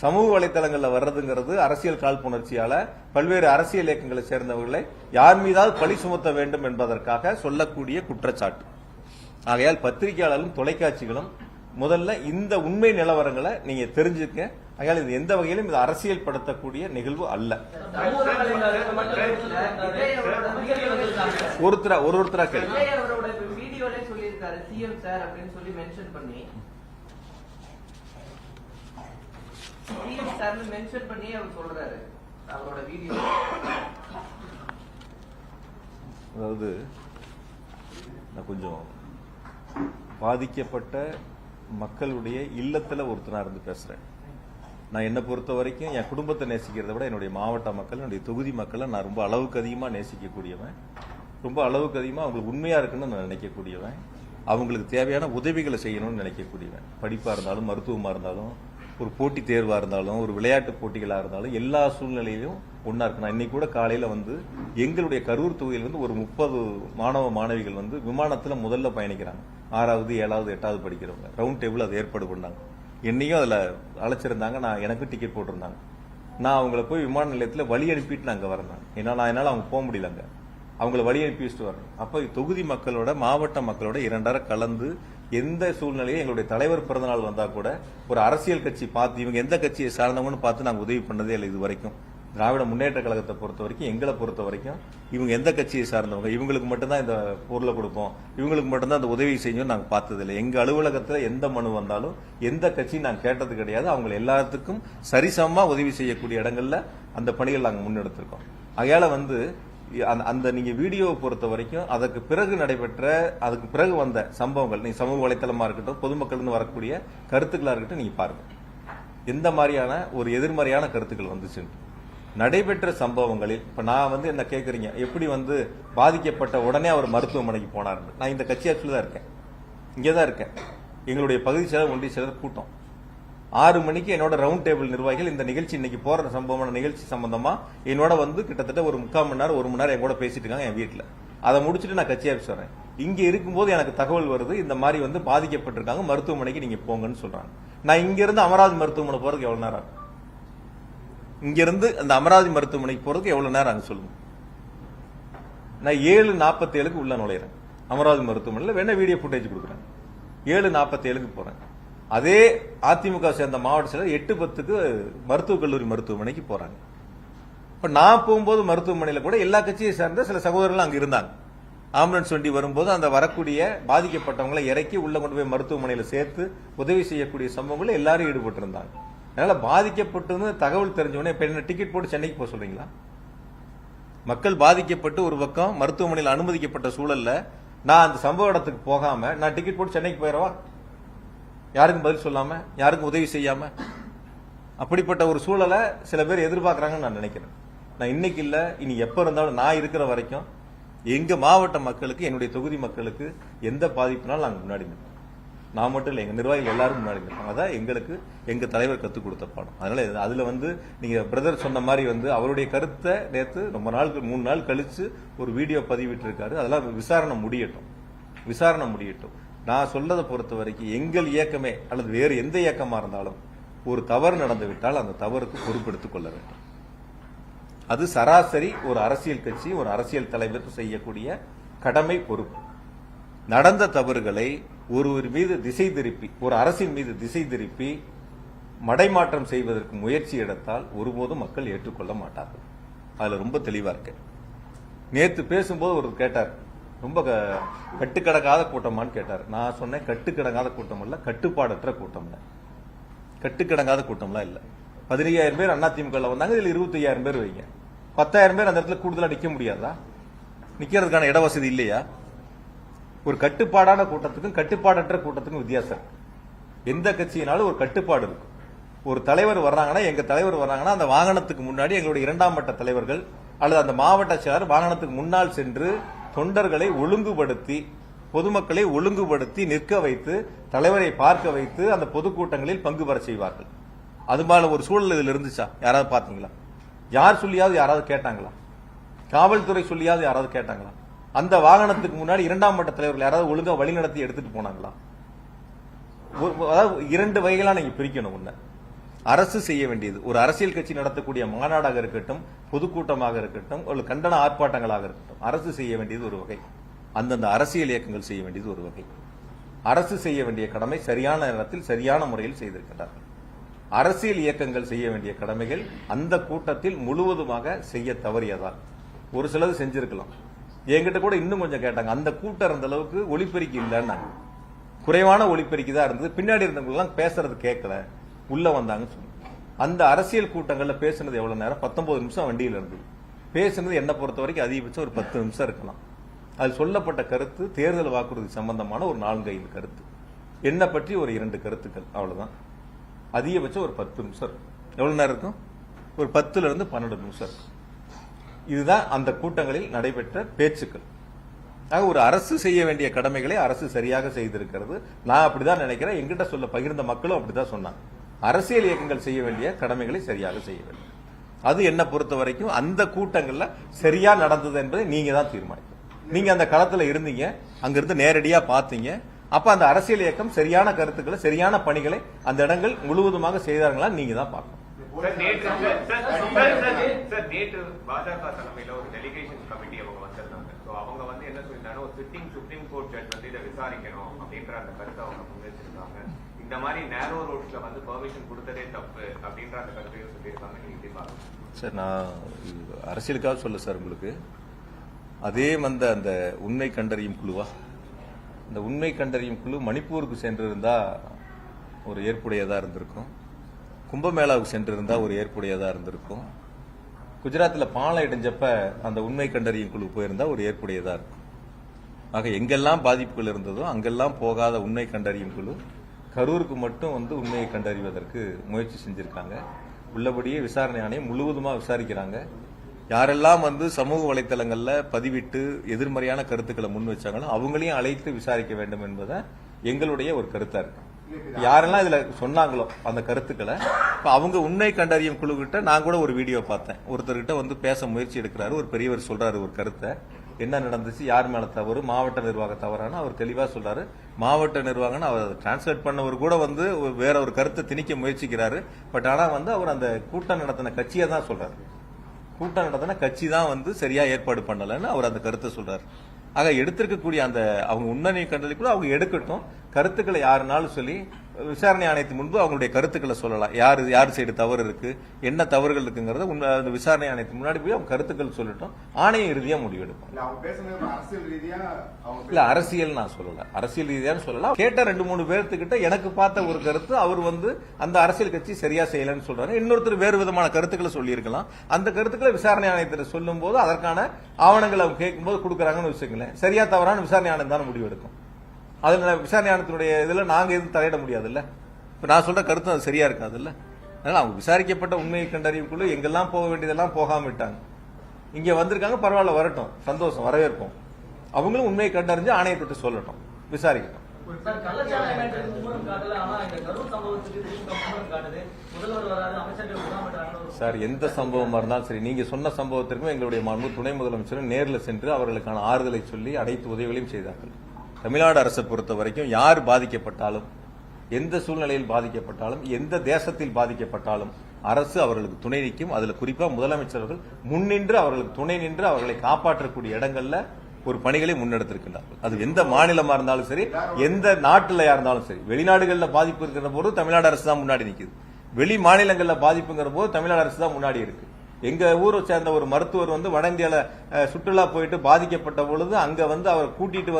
சமூக வலைதளங்கள்ல வர்றதுங்கிறது அரசியல் காழ்ப்புணர்ச்சியால பல்வேறு அரசியல் இயக்கங்களை சேர்ந்தவர்களை யார் மீதாவது பழி சுமத்த வேண்டும் என்பதற்காக சொல்லக்கூடிய குற்றச்சாட்டு. ஆகையால் பத்திரிகையாளர்களும் தொலைக்காட்சிகளும் முதல்ல இந்த உண்மை நிலவரங்களை நீங்க தெரிஞ்சுக்க. ஆகையால் இது எந்த வகையிலும் இது அரசியல் படுத்தக்கூடிய நிகழ்வு அல்ல. ஒருத்தரா கேள்வி சிஎம் சார் அப்படின்னு சொல்லி மென்ஷன் பண்ணி சிஎம் சார் மென்ஷன் பண்ணி அவர் சொல்றாரு அவரோட வீடியோ. அதாவது நான் கொஞ்சம் பாதிக்கப்பட்ட மக்களுடைய இல்லத்துல ஒருத்தனா இருந்து பேசுறேன். நான் என்னை பொறுத்த வரைக்கும் என் குடும்பத்தை நேசிக்கிறத விட என்னுடைய மாவட்ட மக்கள், என்னுடைய தொகுதி மக்களை நான் ரொம்ப அளவுக்கு அதிகமா நேசிக்கக்கூடியவன். ரொம்ப அளவுக்கு அதிகமா அவங்களுக்கு உண்மையா இருக்குன்னு நான் நினைக்கக்கூடியவன். அவங்களுக்கு தேவையான உதவிகளை செய்யணும்னு நினைக்கக்கூடியவன். படிப்பா இருந்தாலும், மருத்துவமா இருந்தாலும், ஒரு போட்டி தேர்வா இருந்தாலும், ஒரு விளையாட்டு போட்டிகளா இருந்தாலும் எல்லா சூழ்நிலையிலும் ஒன்னா இருக்கு. நான் இன்னைக்கு கூட காலையில வந்து எங்களுடைய கரூர் தொகுதியில் வந்து ஒரு 30 மாணவ மாணவிகள் வந்து விமானத்துல முதல்ல பயணிக்கிறாங்க. 6வது 7வது 8வது படிக்கிறவங்க ரவுண்ட் டேபிள் அது ஏற்பாடு பண்ணாங்க. என்னையும் அதுல அழைச்சிருந்தாங்க. நான் எனக்கு டிக்கெட் போட்டிருந்தாங்க. நான் அவங்கள போய் விமான நிலையத்தில் வழி அனுப்பிட்டு நான் அங்க வரேன். என்னால அவங்க போக முடியலங்க. அவங்கள வழி அனுப்பி வச்சுட்டு வரேன். அப்ப தொகுதி மக்களோட மாவட்ட மக்களோட 2 கலந்து எந்த சூழ்நிலையும் எங்களுடைய தலைவர் பிறந்தநாள் வந்தா கூட ஒரு அரசியல் கட்சி பார்த்து இவங்க எந்த கட்சியை சார்ந்தவங்கன்னு பார்த்து நாங்க உதவி பண்ணதே இல்லை இது வரைக்கும். திராவிட முன்னேற்ற கழகத்தை பொறுத்த வரைக்கும், எங்களை பொறுத்த வரைக்கும் இவங்க எந்த கட்சியை சார்ந்தவங்க, இவங்களுக்கு மட்டும்தான் இந்த பொருளை கொடுப்போம், இவங்களுக்கு மட்டும்தான் அந்த உதவி செய்யணும் நாங்க பார்த்ததில்லை. எங்க அலுவலகத்துல எந்த மனு வந்தாலும் எந்த கட்சியும் நாங்க கேட்டது கிடையாது. அவங்க எல்லாத்துக்கும் சரிசமமா உதவி செய்யக்கூடிய இடங்கள்ல அந்த பணிகள் நாங்க முன்னெடுத்திருக்கோம். அதையால வந்து அந்த நீங்க வீடியோவை பொறுத்த வரைக்கும் அதுக்கு பிறகு வந்த சம்பவங்கள், நீங்க சமூக வலைத்தளமா இருக்கட்டும், பொதுமக்கள் வரக்கூடிய கருத்துக்களா இருக்கட்டும், நீங்க பாருங்க எந்த மாதிரியான ஒரு எதிர்மறையான கருத்துக்கள் வந்துச்சு. நடைபெற்ற சம்பவங்களில் இப்ப நான் வந்து என்ன கேக்குறீங்க, எப்படி வந்து பாதிக்கப்பட்ட உடனே அவர் மருத்துவமனைக்கு போனார். நான் இந்த கட்சி ஆட்சியில் தான் இருக்கேன், இங்கேதான் இருக்கேன். எங்களுடைய பகுதி செயலர் ஒன்றிய செயலர் கூட்டம் 6 மணிக்கு என்னோட ரவுண்ட் டேபிள் நிர்வாகிகள் இந்த நிகழ்ச்சி இன்னைக்கு போற சம்பவமான நிகழ்ச்சி சம்பந்தமா என்னோட வந்து கிட்டத்தட்ட ஒரு 3/4 மணி நேரம் 1 மணி நேரம் என் கூட பேசிட்டு இருக்காங்க என் வீட்டுல. அதை முடிச்சுட்டு நான் கட்சி ஆஃபீஸ் வரேன். இங்க இருக்கும்போது எனக்கு தகவல் வருது, இந்த மாதிரி வந்து பாதிக்கப்பட்டிருக்காங்க, மருத்துவமனைக்கு நீங்க போங்கன்னு சொல்றாங்க. நான் இங்க இருந்து அமராவதி மருத்துவமனை போறதுக்கு எவ்வளவு நேரம் ஆகும்? இங்க இருந்து அந்த அமராவதி மருத்துவமனைக்கு போறதுக்கு எவ்வளவு நேரம் ஆகும் சொல்லுங்க. நான் 7:47 உள்ள நுழையிறேன் அமராவதி மருத்துவமனையில். வேணா வீடியோ ஃபுட்டேஜ் கொடுக்குறேன். 7:47 போறேன். அதே அதிமுக சேர்ந்த மாவட்ட செயலர் 8:10 மருத்துவக் கல்லூரி மருத்துவமனைக்கு போறாங்க. இப்ப நான் போகும்போது மருத்துவமனையில கூட எல்லா கட்சியை சேர்ந்த சில சகோதரர்கள் அங்க இருந்தாங்க. ஆம்புலன்ஸ் வண்டி வரும்போது அந்த வரக்கூடிய பாதிக்கப்பட்டவங்களை இறக்கி உள்ள கொண்டு போய் மருத்துவமனையில சேர்த்து உதவி செய்யக்கூடிய சம்பவங்கள் எல்லாரும் ஈடுபட்டு இருந்தாங்க. அதனால பாதிக்கப்பட்டு தகவல் தெரிஞ்சவொடனே இப்ப என்ன டிக்கெட் போட்டு சென்னைக்கு போக சொல்றீங்களா? மக்கள் பாதிக்கப்பட்டு ஒரு பக்கம் மருத்துவமனையில் அனுமதிக்கப்பட்ட சூழல்ல நான் அந்த சம்பவ இடத்துக்கு போகாம நான் டிக்கெட் போட்டு சென்னைக்கு போயிடவா? யாருக்கும் பதில் சொல்லாம, யாருக்கும் உதவி செய்யாம, அப்படிப்பட்ட ஒரு சூழலை சில பேர் எதிர்பார்க்கறாங்கன்னு நான் நினைக்கிறேன். நான் இன்னைக்கு இல்ல, இனி எப்ப இருந்தாலும் நான் இருக்கிற வரைக்கும் எங்க மாவட்ட மக்களுக்கு, என்னுடைய தொகுதி மக்களுக்கு எந்த பாதிப்புனாலும் நாங்க முன்னாடி நிற்போம். நான் மட்டும் இல்ல, எங்க நிர்வாகிகள் எல்லாரும் முன்னாடி நிற்பாங்க. அதான் எங்களுக்கு எங்க தலைவர் கத்துக் கொடுத்த பாடம். அதனால அதுல வந்து நீங்க பிரதர் சொன்ன மாதிரி வந்து அவருடைய கருத்தை நேத்து ரொம்ப நாள் 3 நாள் கழிச்சு ஒரு வீடியோ பதிவிட்டு இருக்காரு. அதெல்லாம் விசாரணை முடியட்டும். நான் சொல்லதை பொறுத்த வரைக்கும் எங்கள் இயக்கமே அல்லது வேறு எந்த இயக்கமா இருந்தாலும் ஒரு தவறு நடந்துவிட்டால் அந்த தவறுக்கு பொறுப்பெடுத்துக் கொள்ள வேண்டும். அது சராசரி ஒரு அரசியல் கட்சி, ஒரு அரசியல் தலைவர் செய்யக்கூடிய கடமை, பொறுப்பு. நடந்த தவறுகளை ஒருவர் மீது திசை திருப்பி, ஒரு அரசின் மீது திசை திருப்பி மடைமாற்றம் செய்வதற்கு முயற்சி எடுத்தால் ஒருபோதும் மக்கள் ஏற்றுக்கொள்ள மாட்டார்கள். அதுல ரொம்ப தெளிவா இருக்கு. நேற்று பேசும்போது ஒரு கேட்டார், ரொம்ப கட்டுக்கடங்காத கூட்டமான்னு கேட்டார். நான் சொன்னேன், கட்டுக்கடங்காத கூட்டம் இல்ல, கட்டுப்பாடற்ற கூட்டம் இல்ல. கட்டுக்கடங்காத கூட்டம்லாம் இல்ல. 15,000 பேர் அதிமுக வந்தாங்க, இதுல 25,000 பேர் வைங்க. 10,000 பேர் அந்த இடத்துல கூடுதலா நிக்க முடியாதா? நிக்கிறதுக்கான இட வசதி இல்லையா? ஒரு கட்டுப்பாடான கூட்டத்துக்கும் கட்டுப்பாடற்ற கூட்டத்துக்கும் வித்தியாசம். எந்த கட்சியினாலும் ஒரு கட்டுப்பாடு இருக்கு. ஒரு தலைவர் வர்றாங்கன்னா, எங்க தலைவர் வர்றாங்கன்னா அந்த வாகனத்துக்கு முன்னாடி எங்களுடைய 2ஆம் மட்ட தலைவர்கள் அல்லது அந்த மாவட்ட செயலர் வாகனத்துக்கு முன்னால் சென்று தொண்டர்களை ஒழுங்குபடுத்தி, பொதுமக்களை ஒழுங்குபடுத்தி நிற்க வைத்து, தலைவரை பார்க்க வைத்து அந்த பொதுக்கூட்டங்களில் பங்கு பெற செய்வார்கள். அது மாதிரி ஒரு சூழல் இதில் இருந்துச்சா? யாராவது பாத்தீங்களா? யார் சொல்லியாவது யாராவது கேட்டாங்களா? காவல்துறை சொல்லியாவது யாராவது கேட்டாங்களா? அந்த வாகனத்துக்கு முன்னாடி 2ஆம் மட்ட தலைவர்கள் யாராவது ஒழுங்கா வழிநடத்தி எடுத்துட்டு போனாங்களா? அதாவது 2 வகைகளா நீங்க பிரிக்கணும். ஒண்ணு, அரசு செய்ய வேண்டியது, ஒரு அரசியல் கட்சி நடத்தக்கூடிய மாநாடாக இருக்கட்டும், பொதுக்கூட்டமாக இருக்கட்டும், ஒரு கண்டன ஆர்ப்பாட்டங்களாக இருக்கட்டும், அரசு செய்ய வேண்டியது ஒரு வகை, அந்தந்த அரசியல் இயக்கங்கள் செய்ய வேண்டியது ஒரு வகை. அரசு செய்ய வேண்டிய கடமை சரியான நேரத்தில் சரியான முறையில் செய்திருக்கிறார்கள். அரசியல் இயக்கங்கள் செய்ய வேண்டிய கடமைகள் அந்த கூட்டத்தில் முழுவதுமாக செய்ய தவறியதால் ஒரு சிலது செஞ்சிருக்கலாம். என்கிட்ட கூட இன்னும் கொஞ்சம் கேட்டாங்க, அந்த கூட்டம் அந்த அளவுக்கு ஒலிபெருக்கி இல்லைன்னாங்க. குறைவான ஒலிபெருக்கி தான் இருந்தது, பின்னாடி இருந்தவங்க பேசுறது கேட்கல, உள்ள வந்தாங்கன்னு சொன்னாங்க. அந்த அரசியல் கூட்டங்கள்ல பேசுனது எவ்வளவு நேரம்? 19 நிமிஷம் வண்டியில இருந்தது. பேசுனது என்ன பொறுத்த வரைக்கும் அதிகபட்சம் ஒரு 10 நிமிஷம் இருக்கலாம். அது சொல்லப்பட்ட கருத்து தேர்தல் வாக்குறுதி சம்பந்தமான ஒரு 4-5 கருத்து, என்ன பற்றி ஒரு 2 கருத்துக்கள், அவ்வளவுதான். அதிகபட்சம் ஒரு 10 நிமிஷம். எவ்வளவு நேரம் இருக்கும்? ஒரு 10ல இருந்து 12 நிமிஷம் இருக்கும். இதுதான் அந்த கூட்டங்களில் நடைபெற்ற பேச்சுக்கள். ஒரு அரசு செய்ய வேண்டிய கடமைகளை அரசு சரியாக செய்திருக்கிறது. நான் அப்படிதான் நினைக்கிறேன். எங்கிட்ட சொல்ல பகிர்ந்த மக்களும் அப்படிதான் சொன்னாங்க. அரசியல் இயக்கங்கள் செய்ய வேண்டிய கடமைகளை சரியாக செய்ய வேண்டும். அது என்ன பொறுத்த வரைக்கும் அந்த கூட்டங்கள்ல சரியா நடந்தது என்பதை நீங்க தான் தீர்மானிக்கணும். நீங்க அந்த களத்துல இருந்தீங்க, அங்கிருந்து நேரடியா பாத்தீங்க. அப்ப அந்த அரசியல் இயக்கம் சரியான கருத்துக்களை, சரியான பணிகளை அந்த இடங்கள் முழுவதுமாக செய்தார்களா நீங்க தான் பார்க்கணும். நேற்று பாஜக தலைமையில ஒரு டெலிகேஷன் கமிட்டி அவங்க வந்திருந்தாங்க. அவங்க என்ன சொல்லிட்டாங்க, ஒரு சிட்டிங் சுப்ரீம் கோர்ட் ஜட்ஜ் இதை விசாரிக்கணும் அப்படின்ற அந்த கருத்தை அவங்க முன்வச்சிருக்காங்க. இந்த மாதிரி நேரோ ரோட்ஸ்ல பெர்மிஷன் கொடுத்ததே தப்பு அப்படின்ற அந்த கருத்தையும் சொல்லியிருக்காங்க. நீங்க எப்படி பாருங்க சார்? நான் அரசியலுக்காக சொல்ல சார் உங்களுக்கு. அதே அந்த உண்மை கண்டறியும் குழுவா, இந்த உண்மை கண்டறியும் குழு மணிப்பூருக்கு சென்றிருந்தா ஒரு ஏற்புடையதா இருந்திருக்கும். கும்பமேளாவுக்கு சென்றிருந்தா ஒரு ஏற்புடையதா இருந்திருக்கும். குஜராத்தில் பாலம் இடைஞ்சப்ப அந்த உண்மை கண்டறியும் குழு போயிருந்தா ஒரு ஏற்புடையதா இருக்கும். ஆக எங்கெல்லாம் பாதிப்புகள் இருந்ததோ அங்கெல்லாம் போகாத உண்மை கண்டறியும் குழு கரூருக்கு மட்டும் உண்மையை கண்டறிவதற்கு முயற்சி செஞ்சிருக்காங்க. உள்ளபடியே விசாரணை ஆணையம் முழுவதுமா விசாரிக்கிறாங்க. யாரெல்லாம் சமூக வலைத்தளங்கள்ல பதிவிட்டு எதிர்மறையான கருத்துக்களை முன் வச்சாங்களோ அவங்களையும் அழைத்து விசாரிக்க வேண்டும் என்பதை எங்களுடைய ஒரு கருத்தா இருக்கு. யாரெல்லாம் இதுல சொன்னாங்களோ அந்த கருத்துக்களை அவங்க உண்மை கண்டறியும் குழு கிட்ட நான் கூட ஒரு வீடியோ பார்த்தேன். ஒருத்தர்கிட்ட பேச முயற்சி எடுக்கிறாரு, ஒரு பெரியவர் சொல்றாரு ஒரு கருத்தை, என்ன நடந்துச்சு, யார் மேல தவறு, மாவட்ட நிர்வாக தவறான அவர் தெளிவா சொல்றாரு. மாவட்ட நிர்வாகம் அவர் டிரான்ஸ்லேட் பண்ணவர் கூட வேற ஒரு கருத்தை திணிக்க முயற்சிக்கிறாரு. பட் ஆனா அவர் அந்த கூட்டம் நடத்தின கட்சியை தான் சொல்றாரு. கூட்டம் நடத்தின கட்சி தான் சரியா ஏற்பாடு பண்ணலன்னு அவர் அந்த கருத்தை சொல்றாரு. ஆக எடுத்திருக்கக்கூடிய அந்த அவங்க உண்மை கண்டறி கூட அவங்க எடுக்கட்டும். கருத்துக்களை யாருனாலும் சொல்லி விசாரணை ஆணையத்தின் முன்பு அவங்களுடைய கருத்துக்களை சொல்லலாம். யார் சைடு தவறு இருக்கு, என்ன தவறுகள் இருக்குங்கிறத அந்த விசாரணை ஆணையத்துக்கு முன்னாடி போய் அவங்க கருத்துக்கள் சொல்லட்டும். ஆணையம் இறுதியா முடிவெடுக்கும். இல்ல அரசியல் நான் சொல்லல, அரசியல் ரீதியான்னு சொல்லலாம். கேட்ட 2-3 பேர்த்துக்கிட்ட எனக்கு பார்த்த ஒரு கருத்து, அவர் அந்த அரசியல் கட்சி சரியா செய்யலன்னு சொல்றாங்க. இன்னொருத்தர் வேறு விதமான கருத்துக்களை சொல்லி இருக்கலாம். அந்த கருத்துக்களை விசாரணை ஆணையத்தில் சொல்லும் போது அதற்கான ஆவணங்களை அவங்க கேட்கும் போது கொடுக்கறாங்கன்னு வச்சுக்கங்களேன். சரியா தவறான விசாரணை ஆணையம் தான் முடிவெடுக்கும். அதுல விசாரணை ஆணையத்தினுடைய இதுல நாங்க எதுவும் தலையிட முடியாது இல்ல. இப்ப நான் சொல்ற கருத்து அது சரியா இருக்காது இல்ல. அதனால அவங்க விசாரிக்கப்பட்ட உண்மையை கண்டறியும் குழு எங்கெல்லாம் போக வேண்டியதெல்லாம் போகாம விட்டாங்க. இங்க வந்திருக்காங்க, பரவாயில்ல, வரட்டும், சந்தோஷம், வரவேற்போம். அவங்களும் உண்மையை கண்டறிஞ்சு ஆணையத்திட்ட சொல்லட்டும், விசாரிக்கட்டும். சார் எந்த சம்பவமா இருந்தாலும் சரி, நீங்க சொன்ன சம்பவத்திற்கும் எங்களுடைய மாண்பு துணை முதலமைச்சரும் நேரில் சென்று அவர்களுக்கான ஆறுதலை சொல்லி அனைத்து உதவிகளையும் செய்தார்கள். தமிழ்நாடு அரசை பொறுத்த வரைக்கும் யார் பாதிக்கப்பட்டாலும், எந்த சூழ்நிலையில் பாதிக்கப்பட்டாலும், எந்த தேசத்தில் பாதிக்கப்பட்டாலும் அரசு அவர்களுக்கு துணை நிற்கும். அதுல குறிப்பா முதலமைச்சர்கள் முன்னின்று அவர்களுக்கு துணை நின்று அவர்களை காப்பாற்றக்கூடிய இடங்கள்ல ஒரு பணிகளை முன்னெடுத்திருக்கின்றார்கள். அது எந்த மாநிலமா இருந்தாலும் சரி, எந்த நாட்டில் இருந்தாலும் சரி. வெளிநாடுகளில் பாதிப்பு இருக்கிற போது தமிழ்நாடு அரசு தான் முன்னாடி நிற்குது. வெளி மாநிலங்களில் பாதிப்புங்கிற போது தமிழ்நாடு அரசு தான் முன்னாடி இருக்கு. எங்க ஊரை சேர்ந்த ஒரு மருத்துவர் வட இந்தியால சுற்றுலா போயிட்டு பாதிக்கப்பட்ட பொழுது அங்க அவர் கூட்டிட்டு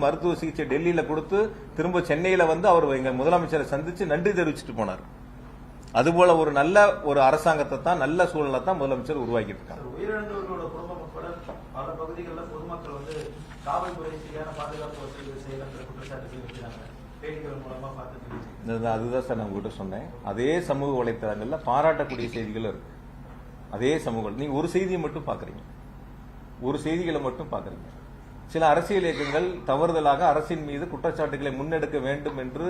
மருத்துவ சிகிச்சை டெல்லியில கொடுத்து திரும்ப சென்னையில அவர் எங்க முதலமைச்சரை சந்திச்சு நன்றி தெரிவிச்சுட்டு போனார். அதுபோல ஒரு நல்ல ஒரு அரசாங்கத்தை தான், நல்ல சூழலை தான் முதலமைச்சர் உருவாக்கிட்டு இருக்காங்க. உயிரிழந்தவர்களோட குடும்பம் உட்பட பல பகுதிகளில் பொதுமக்கள் காவல்துறை சரியான பாதுகாப்பு வசதிகள் செய்யலன்ற குற்றச்சாட்டுகள் வைக்கிறாங்க. செய்திகள் மூலமா பார்த்து அதுதான் சார் நான் உங்ககிட்ட சொன்னேன். அதே சமூக வலைத்தளங்கள்ல பாராட்டக்கூடிய செய்திகள் இருக்கு. அதே சமூகம் நீங்க ஒரு செய்தியை மட்டும் பாக்குறீங்க, ஒரு செய்திகளை மட்டும் பாக்குறீங்க. சில அரசியல் இயக்கங்கள் தவறுதலாக அரசின் மீது குற்றச்சாட்டுகளை முன்னெடுக்க வேண்டும் என்று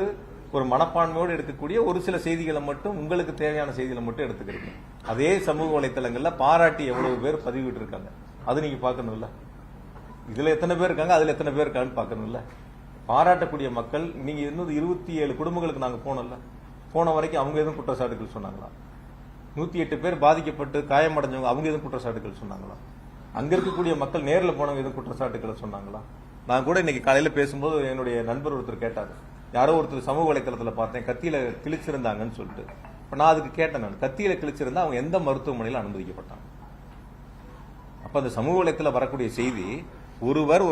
ஒரு மனப்பான்மையோடு எடுக்கக்கூடிய ஒரு சில செய்திகளை மட்டும், உங்களுக்கு தேவையான செய்திகளை மட்டும் எடுத்துக்கிறீங்க. அதே சமூக வலைத்தளங்கள்ல பாராட்டி எவ்வளவு பேர் பதிவிட்டு இருக்காங்க, அது நீங்க பாக்கணும்ல. இதுல எத்தனை பேர் இருக்காங்க, அதுல எத்தனை பேர் இருக்காங்கன்னு பாக்கணும்ல. பாராட்டக்கூடிய மக்கள், நீங்க இன்னும் 27 குடும்பங்களுக்கு நாங்க போனோம்ல, போன வரைக்கும் அவங்க எதுவும் குற்றச்சாட்டுகள் சொன்னாங்களா? 108 பேர் பாதிக்கப்பட்டு காயமடைஞ்சவங்க அவங்க எதுவும் குற்றச்சாட்டுகள் சொன்னாங்களா? அங்க இருக்கக்கூடிய மக்கள் நேரில் போனவங்க எதுவும் குற்றச்சாட்டுகளை சொன்னாங்களா? நான் கூட இன்னைக்கு காலையில பேசும்போது என்னுடைய நண்பர் ஒருத்தர் கேட்டாரு, யாரோ ஒருத்தர் சமூக வலைத்தளத்துல பார்த்தேன் கத்தியில கிழிச்சிருந்தாங்கன்னு சொல்லிட்டு. நான் அதுக்கு கேட்டேன், நான் கத்தியில கிழிச்சிருந்தா அவங்க எந்த மருத்துவமனையில் அனுமதிக்கப்பட்டாங்க? அப்ப அந்த சமூக வலைத்தளத்துல வரக்கூடிய செய்தி, ஒருவர்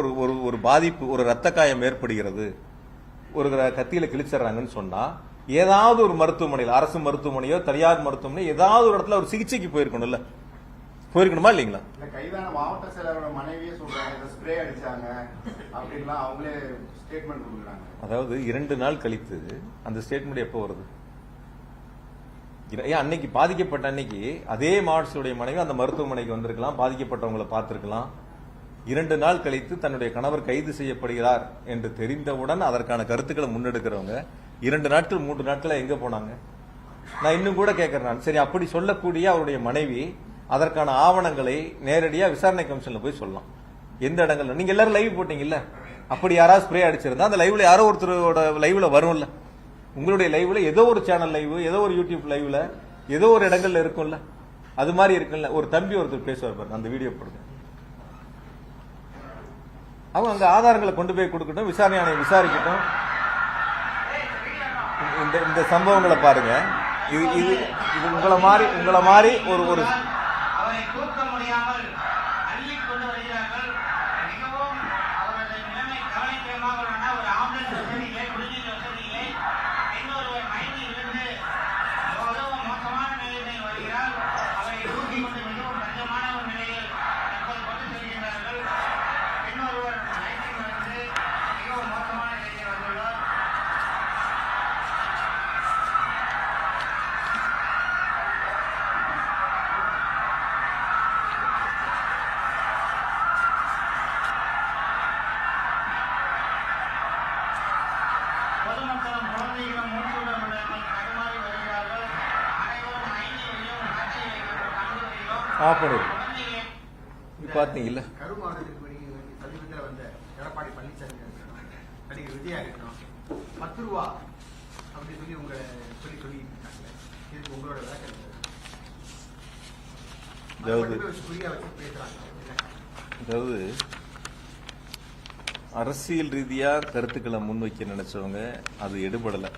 ஒரு பாதிப்பு, ஒரு ரத்த காயம் ஏற்படுகிறது, ஒரு கத்தியில கிழிச்சிடறாங்கன்னு சொன்னா ஏதாவது ஒரு மருத்துவமனையில், அரசு மருத்துவமனையோ தனியார் மருத்துவமனையோ ஏதாவது ஒரு இடத்துல ஒரு சிகிச்சைக்கு போயிருக்கணும்ல, போயிருக்கணுமா இல்லைங்களா? கைதான மாவட்ட செயலரோட மனைவியே சொல்றாங்க ஸ்ப்ரே அடிச்சாங்க அப்படின்லாம் அவங்களே ஸ்டேட்மெண்ட் கொடுக்குறாங்க. அதாவது 2 நாள் கழித்து அந்த ஸ்டேட்மெண்ட் எப்போ வருது? அன்னைக்கு பாதிக்கப்பட்ட அன்னைக்கு அதே மாவட்டத்துடைய மனைவி அந்த மருத்துவமனைக்கு வந்திருக்கலாம், பாதிக்கப்பட்டவங்களை பார்த்திருக்கலாம். 2 நாள் கழித்து தன்னுடைய கணவர் கைது செய்யப்படுகிறார் என்று தெரிந்தவுடன் அதற்கான கருத்துக்களை முன்னெடுக்கிறவங்க 2 நாட்கள் 3 நாட்கள் எங்க போனாங்க? நான் இன்னும் கூட கேட்கிறேன், சரி அப்படி சொல்லக்கூடிய அவருடைய மனைவி அதற்கான ஆவணங்களை நேரடியாக விசாரணை கமிஷன்ல போய் சொல்லலாம். எந்த இடங்கள்ல நீங்க எல்லாரும் லைவ் போட்டீங்கல்ல, அப்படி யாராவது ஸ்ப்ரே அடிச்சிருந்தா அந்த லைவ்ல யாரோ ஒருத்தரோட லைவ்ல வரும்ல, உங்களுடைய லைவ்ல ஏதோ ஒரு சேனல் லைவ், ஏதோ ஒரு யூடியூப் லைவ்ல ஏதோ ஒரு இடங்கள்ல இருக்கும்ல, அது மாதிரி இருக்குல்ல. ஒரு தம்பி ஒருத்தர் பேசுவார் பாருங்க, அந்த வீடியோ போடுங்க. அவங்க அங்க ஆதாரங்களை கொண்டு போய் கொடுக்கட்டும், விசாரணை ஆணையம் விசாரிக்கட்டும். இந்த சம்பவங்களை பாருங்க. இது இது இது உங்களை மாதிரி ஒரு அவரை தூக்க முடியாமல் அள்ளி கொண்டு வருகிறார்கள். மிகவும் அவரது நிலைமை கவலைக்கிடமாக உள்ளன. ஒரு ஆம்புலன்ஸ் வசதி இல்லை, குடிநீர் வசதி இல்லை. இன்னொருவர் மயங்கி விழுந்து மிகவும் மோசமான நிலையில் வருகிறார். அவரை தூக்கி கொண்டு மிகவும் கஞ்சமான ஒரு நிலையில் தற்போது கொண்டு செல்கின்றார்கள். இன்னொருவர் மயங்கி விழுந்து மிகவும் மோசமான நிலையில் வந்துள்ளார். பொதுமக்களும் குழந்தைகளும் மூச்சுடன் விடாமல் தடுமாறி வருகிறார்கள். அனைவரும் ஐநீரையும் காட்சியையும் கண்டு வருகிறோம். ஆஃப் பண்ணுது. பாத்தீங்கல்ல, கருமாவட்டத்துக்கு சமீபத்தில் வந்த எடப்பாடி பழனிசாமி நடிகர் விஜயா இருக்கணும் 10 ரூபா அப்படின்னு சொல்லி உங்களை சொல்லிட்டு இருக்காங்க. இதுக்கு உங்களோட விளக்கம் புரிய வச்சு பேசுறாங்க. அதாவது அரசியல் ரீதியா கருத்துக்களை முன்வைக்க நினைச்சவங்க அது எடுபடலை.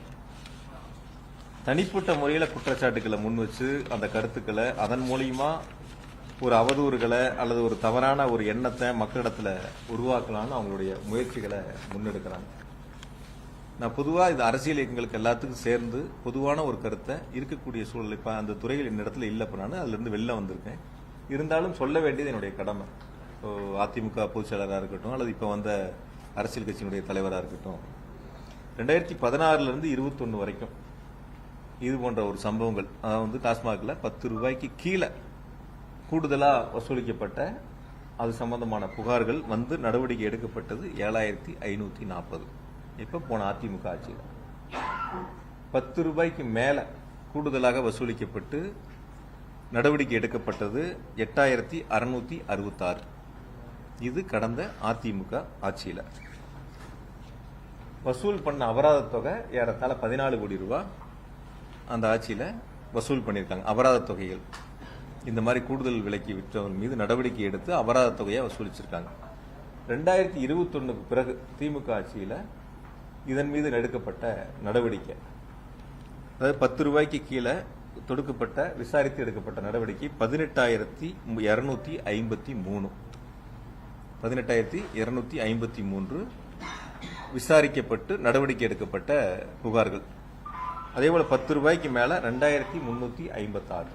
தனிப்பட்ட முறையில குற்றச்சாட்டுக்களை முன் வச்சு அந்த கருத்துக்களை அதன் மூலியமா ஒரு அவதூறுகளை அல்லது ஒரு தவறான ஒரு எண்ணத்தை மக்களிடத்துல உருவாக்கலாம்னு அவங்களுடைய முயற்சிகளை முன்னெடுக்கிறாங்க. நான் பொதுவா இது அரசியல் இயக்கங்களுக்கு எல்லாத்துக்கும் சேர்ந்து பொதுவான ஒரு கருத்தை இருக்கக்கூடிய சூழல், இப்ப அந்த துறையில் இந்த இடத்துல இல்லை, இப்ப நான் அதுல இருந்து வெளில வந்திருக்கேன். இருந்தாலும் சொல்ல வேண்டியது என்னுடைய கடமை. அதிமுக பொதுச் செயலராக இருக்கட்டும் அல்லது இப்ப வந்த அரசியல் கட்சியினுடைய தலைவராக இருக்கட்டும், 2016 இருந்து 21 வரைக்கும் இது போன்ற ஒரு சம்பவங்கள், அதாவது டாஸ்மாக்ல 10 ரூபாய்க்கு கீழே கூடுதலா வசூலிக்கப்பட்ட அது சம்பந்தமான புகார்கள் வந்து நடவடிக்கை எடுக்கப்பட்டது 7540. இப்ப போன அதிமுக ஆட்சியில் 10 ரூபாய்க்கு மேல கூடுதலாக வசூலிக்கப்பட்டு நடவடிக்கை எடுக்கப்பட்டது 8666. இது கடந்த அதிமுக ஆட்சியில் வசூல் பண்ண அபராத தொகை ஏறத்தாழ 14 கோடி ரூபாய் அந்த ஆட்சியில வசூல் பண்ணியிருக்காங்க. அபராத தொகைகள் இந்த மாதிரி கூடுதல் விலைக்கு விற்றவர்கள் மீது நடவடிக்கை எடுத்து அபராத தொகையை வசூலிச்சிருக்காங்க. 2021க்கு பிறகு திமுக ஆட்சியில இதன் மீது எடுக்கப்பட்ட நடவடிக்கை, அதாவது 10 ரூபாய்க்கு கீழே தொடுக்கப்பட்ட விசாரித்து எடுக்கப்பட்ட நடவடிக்கை 18,253. 18,253 விசாரிக்கப்பட்டு நடவடிக்கை எடுக்கப்பட்ட புகார்கள். அதேபோல 10 ரூபாய்க்கு மேல 2,356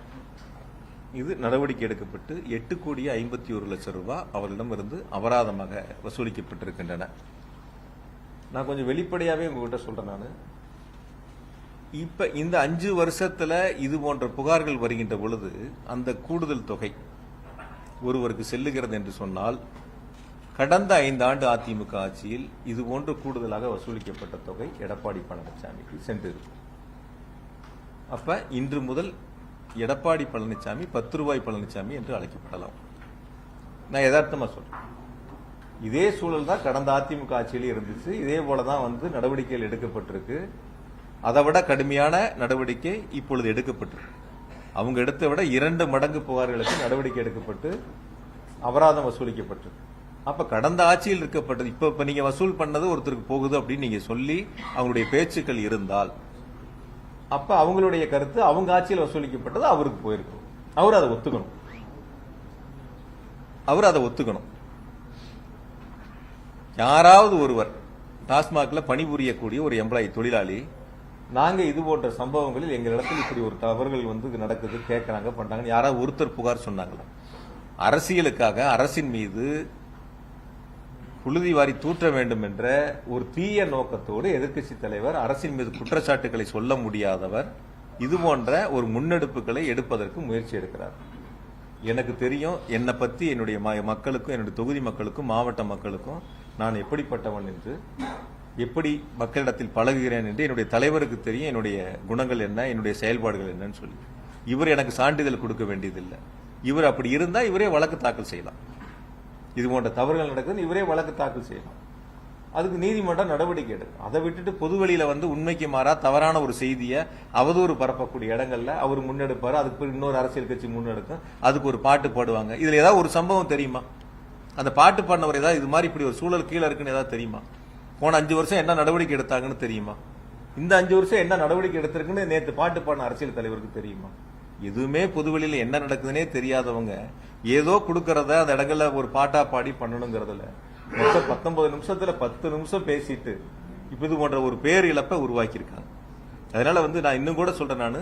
இது நடவடிக்கை எடுக்கப்பட்டு 8,51,00,000 ரூபாய் அவர்களிடமிருந்து அபராதமாக வசூலிக்கப்பட்டிருக்கின்றன. நான் கொஞ்சம் வெளிப்படையாவே உங்ககிட்ட சொல்றேன். நான் இப்ப இந்த 5 வருஷத்துல இது போன்ற புகார்கள் வருகின்ற பொழுது அந்த கூடுதல் தொகை ஒருவருக்கு செல்லுகிறது என்று சொன்னால், கடந்த 5 ஆண்டு அதிமுக ஆட்சியில் இது போன்று கூடுதலாக வசூலிக்கப்பட்ட தொகை எடப்பாடி பழனிசாமிக்கு சென்றிருக்கு. அப்ப இன்று முதல் எடப்பாடி பழனிசாமி 10 ரூபாய் பழனிசாமி என்று அழைக்கப்படலாம். நான் யதார்த்தமா சொல்றேன். இதே சூழல் தான் கடந்த அதிமுக ஆட்சியிலே இருந்துச்சு. இதே போலதான் நடவடிக்கைகள் எடுக்கப்பட்டிருக்கு. அதை விட கடுமையான நடவடிக்கை இப்பொழுது எடுக்கப்பட்டிருக்கு. அவங்க எடுத்த விட 2 மடங்கு புகார்களுக்கு நடவடிக்கை எடுக்கப்பட்டு அபராதம் வசூலிக்கப்பட்டிருக்கு. அப்ப கடந்த ஆட்சியில் இருக்கப்பட்டது இப்ப நீங்க வசூல் பண்ணது ஒருத்தருக்கு போகுது அப்படின்னு நீங்க சொல்லி அவங்களுடைய பேச்சுக்கள் இருந்தால், அப்ப அவங்களுடைய கருத்து அவங்க ஆட்சியில் வசூலிக்கப்பட்டது அவருக்கு போயிருக்கு. அவர் அதை ஒத்துக்கணும். யாராவது ஒருவர் டாஸ்மாக்ல பணிபுரியக்கூடிய ஒரு எம்ப்ளாயி தொழிலாளி, நாங்க இது போன்ற சம்பவங்களில் எங்க இடத்துல இப்படி ஒரு தவறுகள் நடக்குது, கேட்கறாங்க, பண்றாங்க, யாராவது ஒருத்தர் புகார் சொன்னாங்களா? அரசியலுக்காக அரசின் மீது புழுதி வாரி தூற்ற வேண்டும் என்ற ஒரு தீய நோக்கத்தோடு எதிர்க்கட்சி தலைவர், அரசின் மீது குற்றச்சாட்டுகளை சொல்ல முடியாதவர், இது போன்ற ஒரு முன்னெடுப்புகளை எடுப்பதற்கு முயற்சி எடுக்கிறார். எனக்கு தெரியும், என்னை பத்தி என்னுடைய மக்களுக்கும், என்னுடைய தொகுதி மக்களுக்கும், மாவட்ட மக்களுக்கும் நான் எப்படிப்பட்டவன் என்று, எப்படி மக்களிடத்தில் பழகுகிறேன் என்று என்னுடைய தலைவருக்கு தெரியும். என்னுடைய குணங்கள் என்ன, என்னுடைய செயல்பாடுகள் என்னன்னு சொல்லி இவர் எனக்கு சான்றிதழ் கொடுக்க வேண்டியதில்லை. இவர் அப்படி இருந்தா இவரே வழக்கு தாக்கல் செய்யலாம். இது போன்ற தவறுகள் நடக்குதுன்னு இவரே வழக்கு தாக்கல் செய்யலாம். அதுக்கு நீதிமன்றம் நடவடிக்கை எடுக்கும். அதை விட்டுட்டு பொதுவெளியில வந்து உண்மைக்கு மாறா தவறான ஒரு செய்தியை அவதூறு பரப்பக்கூடிய இடங்கள்ல அவர் முன்னெடுப்பாரு. அதுக்கு இன்னொரு அரசியல் கட்சி முன்னெடுக்கும். அதுக்கு ஒரு பாட்டு பாடுவாங்க. இதுல ஏதாவது ஒரு சம்பவம் தெரியுமா? அந்த பாட்டு பாடினவர் ஏதாவது இது மாதிரி இப்படி ஒரு சூழல் கீழே இருக்குன்னு ஏதாவது தெரியுமா? போன 5 வருஷம் என்ன நடவடிக்கை எடுத்தாங்கன்னு தெரியுமா? இந்த 5 வருஷம் என்ன நடவடிக்கை எடுத்திருக்குன்னு நேற்று பாட்டு பாடின அரசியல் தலைவருக்கு தெரியுமா? எதுவுமே பொதுவெளியில என்ன நடக்குதுன்னே தெரியாதவங்க ஏதோ கொடுக்கறத அந்த இடங்கள்ல ஒரு பாட்டா பாடி பண்ணணுங்கிறதுல மொத்தம் 19 நிமிஷத்துல 10 நிமிஷம் பேசிட்டு இப்ப இது போன்ற ஒரு பேர் இழப்பை உருவாக்கி இருக்காங்க. அதனால வந்து நான் இன்னும் கூட சொல்றேன், நான்